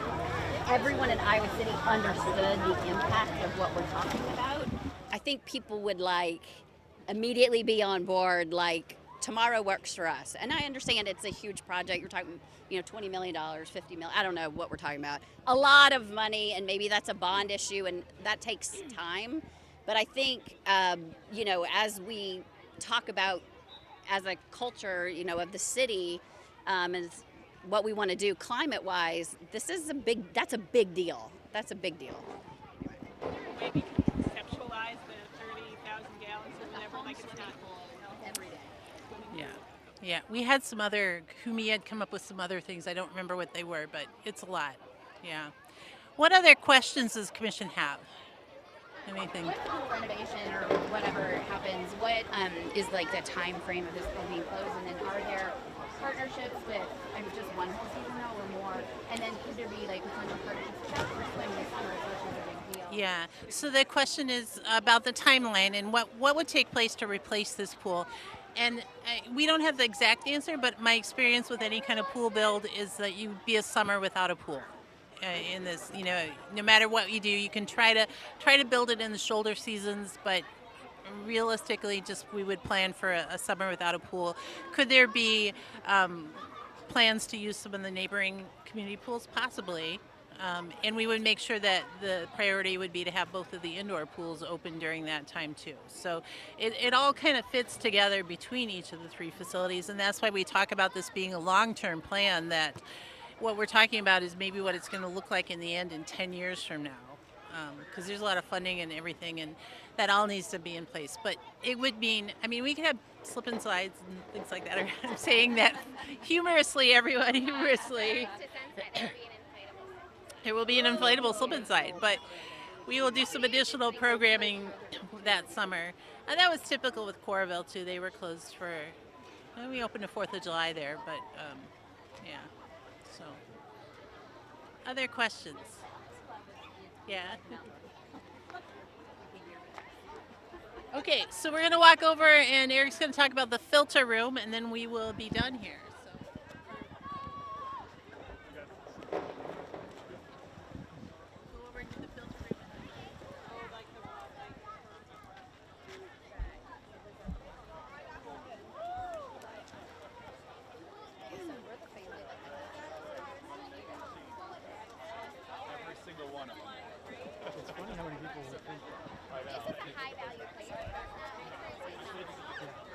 everyone in Iowa City understood the impact of what we're talking about, I think people would immediately be on board, tomorrow works for us. And I understand it's a huge project. You're talking, $20 million, $50 million. I don't know what we're talking about. A lot of money, and maybe that's a bond issue, and that takes time. But I think, as we talk about as a culture, of the city, is what we want to do climate-wise, that's a big deal. That's a big deal. Maybe conceptualize the 30,000 gallons or whatever, like it's not Every day. Yeah, we had Kumi had come up with some other things. I don't remember what they were, but it's a lot. Yeah. What other questions does the commission have? Anything? With the pool renovation or whatever happens, what is the time frame of this pool being closed? And then are there partnerships with just one pool season or more? And then could there be potential partnerships throughout the summer, which is a big deal? Yeah. So the question is about the timeline and what would take place to replace this pool. And we don't have the exact answer, but my experience with any kind of pool build is that you'd be a summer without a pool. In this, no matter what you do, you can try to build it in the shoulder seasons, but realistically, we would plan for a summer without a pool. Could there be plans to use some of the neighboring community pools? Possibly. And we would make sure that the priority would be to have both of the indoor pools open during that time too. So it all kind of fits together between each of the three facilities, and that's why we talk about this being a long-term plan, that what we're talking about is maybe what it's going to look like in the end in 10 years from now, because there's a lot of funding and everything, and that all needs to be in place. But it would mean, we could have slip and slides and things like that. I'm saying that humorously, everyone, humorously. There will be an inflatable slip and slide, but we will do some additional programming that summer. And that was typical with Coralville too. They were closed we opened the 4th of July there, but yeah. So, other questions? Yeah. Okay, so we're going to walk over and Eric's going to talk about the filter room, and then we will be done here. Go over to the filter room. Every single one of them. It's funny how many people would think that. I know. It's a high value place.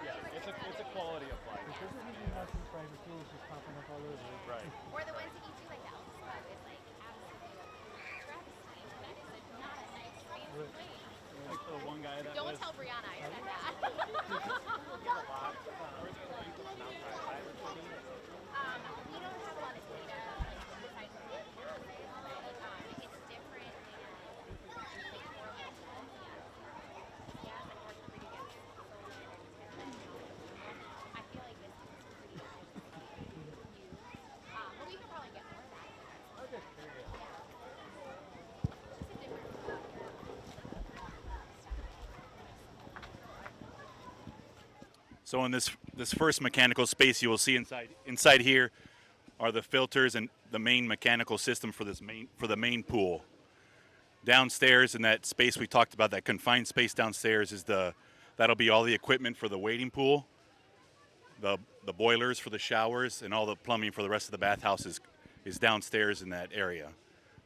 Yeah, it's a quality of life. Because there's usually not some private pools just popping up all over. Right. Or the ones that you do the Elks Club is absolute travesty. That is not a nice fancy place. Like the one guy that Don't tell Brianna I said that. So in this first mechanical space, you will see inside here are the filters and the main mechanical system for the main pool. Downstairs in that space we talked about, that confined space downstairs, that'll be all the equipment for the wading pool, the boilers for the showers, and all the plumbing for the rest of the bathhouse is downstairs in that area.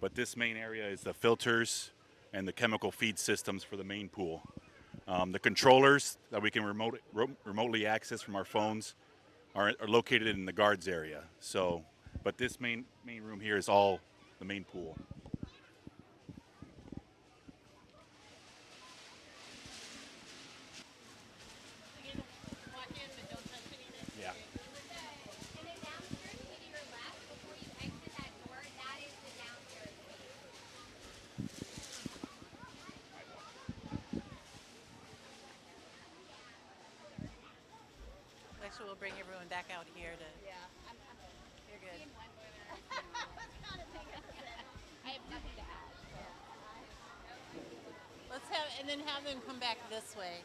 But this main area is the filters and the chemical feed systems for the main pool. The controllers that we can remotely access from our phones are located in the guards area. So, but this main room here is all the main pool. Yeah. And then downstairs to your left, before you exit that door, that is the downstairs suite. Actually, we'll bring everyone back out here to. Yeah. You're good. I have nothing to add. Let's have them come back this way.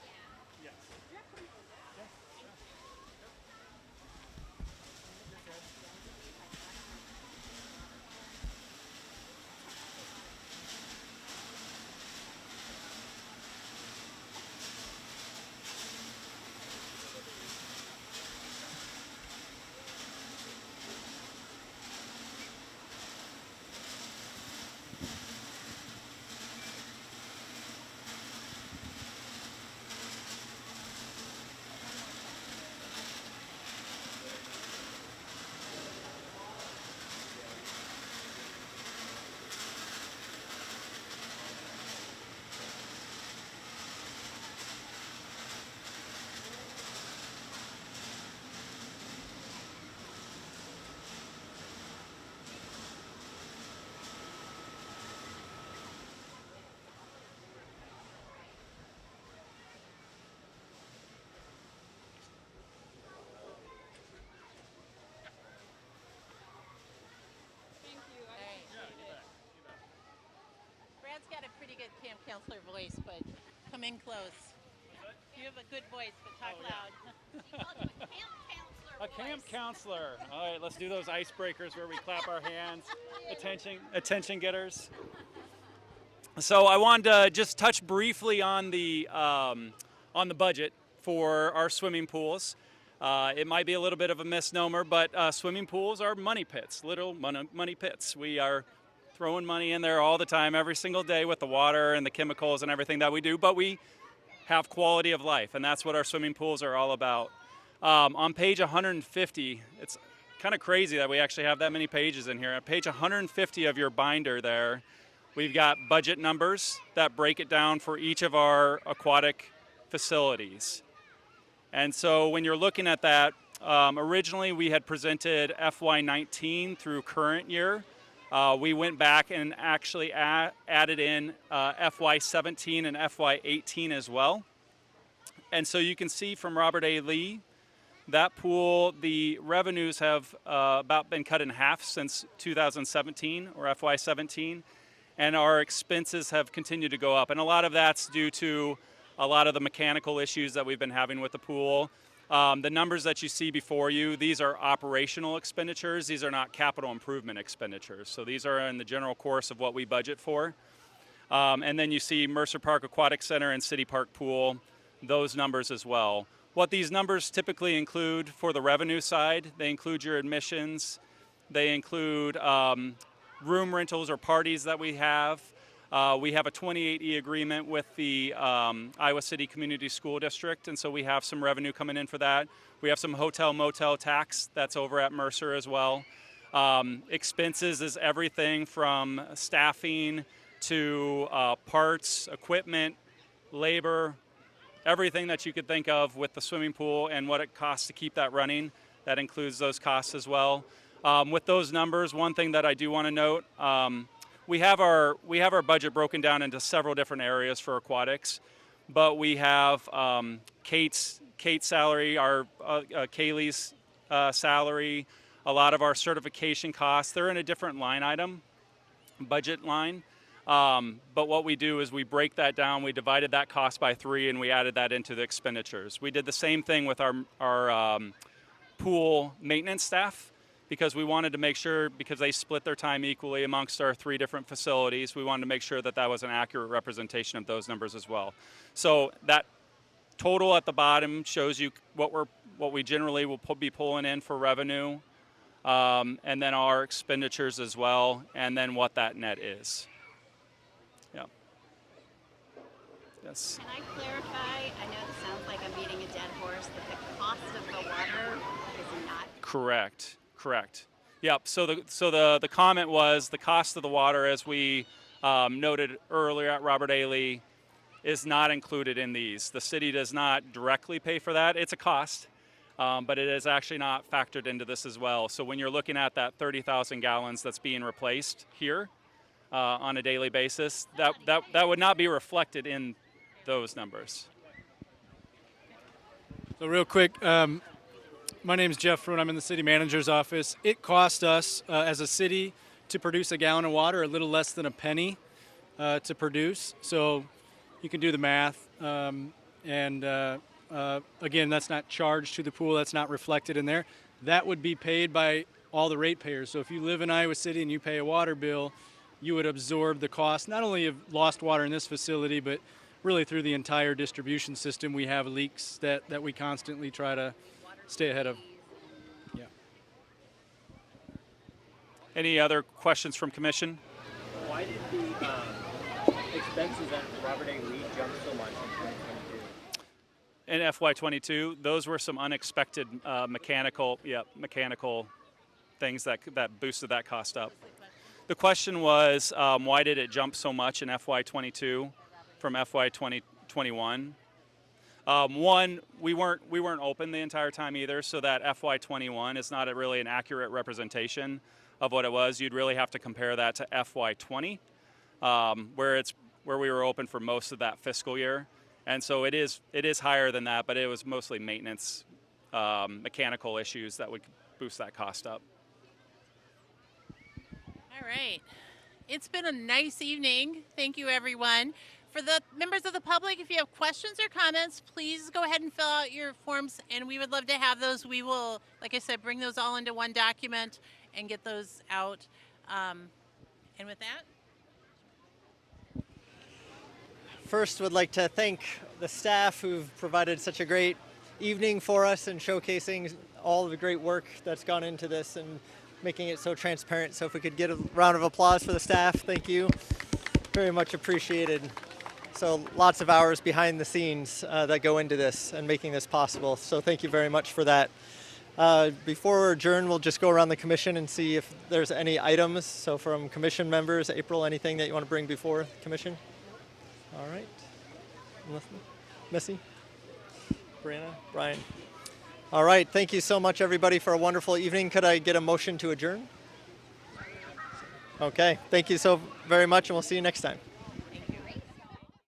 Brad's got a pretty good camp counselor voice, but come in close. You have a good voice, but talk loud. A camp counselor. All right, let's do those icebreakers where we clap our hands. Attention getters. So I wanted to just touch briefly on the budget for our swimming pools. It might be a little bit of a misnomer, but swimming pools are money pits, little money pits. We are throwing money in there all the time, every single day, with the water and the chemicals and everything that we do, but we have quality of life, and that's what our swimming pools are all about. On page 150, it's kind of crazy that we actually have that many pages in here. On page 150 of your binder there, we've got budget numbers that break it down for each of our aquatic facilities. And so when you're looking at that, originally we had presented FY19 through current year. We went back and actually added in FY17 and FY18 as well. And so you can see from Robert A. Lee, that pool, the revenues have about been cut in half since 2017 or FY17, and our expenses have continued to go up. And a lot of that's due to a lot of the mechanical issues that we've been having with the pool. The numbers that you see before you, these are operational expenditures. These are not capital improvement expenditures. So these are in the general course of what we budget for. And then you see Mercer Park Aquatic Center and City Park Pool, those numbers as well. What these numbers typically include for the revenue side, they include your admissions, they include room rentals or parties that we have. We have a 28E agreement with the Iowa City Community School District, and so we have some revenue coming in for that. We have some hotel motel tax that's over at Mercer as well. Expenses is everything from staffing to parts, equipment, labor, everything that you could think of with the swimming pool and what it costs to keep that running. That includes those costs as well. With those numbers, one thing that I do want to note, we have our budget broken down into several different areas for aquatics, but we have Kate's salary, our Kaylee's salary, a lot of our certification costs. They're in a different line item, budget line. But what we do is we break that down. We divided that cost by 3, and we added that into the expenditures. We did the same thing with our pool maintenance staff, because we wanted to make sure, because they split their time equally amongst our 3 different facilities, we wanted to make sure that that was an accurate representation of those numbers as well. So that total at the bottom shows you what we generally will be pulling in for revenue, and then our expenditures as well, and then what that net is. Yeah. Yes. Can I clarify? I know this sounds like I'm beating a dead horse, but the cost of the water is not. Correct. Yep. So the comment was the cost of the water, as we noted earlier at Robert A. Lee, is not included in these. The city does not directly pay for that. It's a cost, but it is actually not factored into this as well. So when you're looking at that 30,000 gallons that's being replaced here on a daily basis, that would not be reflected in those numbers. So real quick, my name is Jeff Fruin. I'm in the city manager's office. It cost us as a city to produce a gallon of water a little less than a penny to produce. So you can do the math. Again, that's not charged to the pool. That's not reflected in there. That would be paid by all the ratepayers. So if you live in Iowa City and you pay a water bill, you would absorb the cost not only of lost water in this facility, but really through the entire distribution system. We have leaks that we constantly try to stay ahead of. Yeah. Any other questions from commission? Why did the expenses at Robert A. Lee jump so much in 2022? In FY22, those were some unexpected mechanical things that boosted that cost up. The question was, why did it jump so much in FY22 from FY21? One, we weren't open the entire time either, so that FY21 is not really an accurate representation of what it was. You'd really have to compare that to FY20, where we were open for most of that fiscal year. And so it is higher than that, but it was mostly maintenance, mechanical issues that would boost that cost up. All right. It's been a nice evening. Thank you, everyone. For the members of the public, if you have questions or comments, please go ahead and fill out your forms, and we would love to have those. We will, like I said, bring those all into one document and get those out. And with that, First, would like to thank the staff who've provided such a great evening for us and showcasing all of the great work that's gone into this and making it so transparent. So if we could get a round of applause for the staff, thank you. Very much appreciated. So lots of hours behind the scenes that go into this and making this possible. So thank you very much for that. Before we adjourn, we'll just go around the commission and see if there's any items. So from commission members, April, anything that you want to bring before the commission? All right. Missy? Brianna? Brian? All right. Thank you so much, everybody, for a wonderful evening. Could I get a motion to adjourn? Okay. Thank you so very much, and we'll see you next time.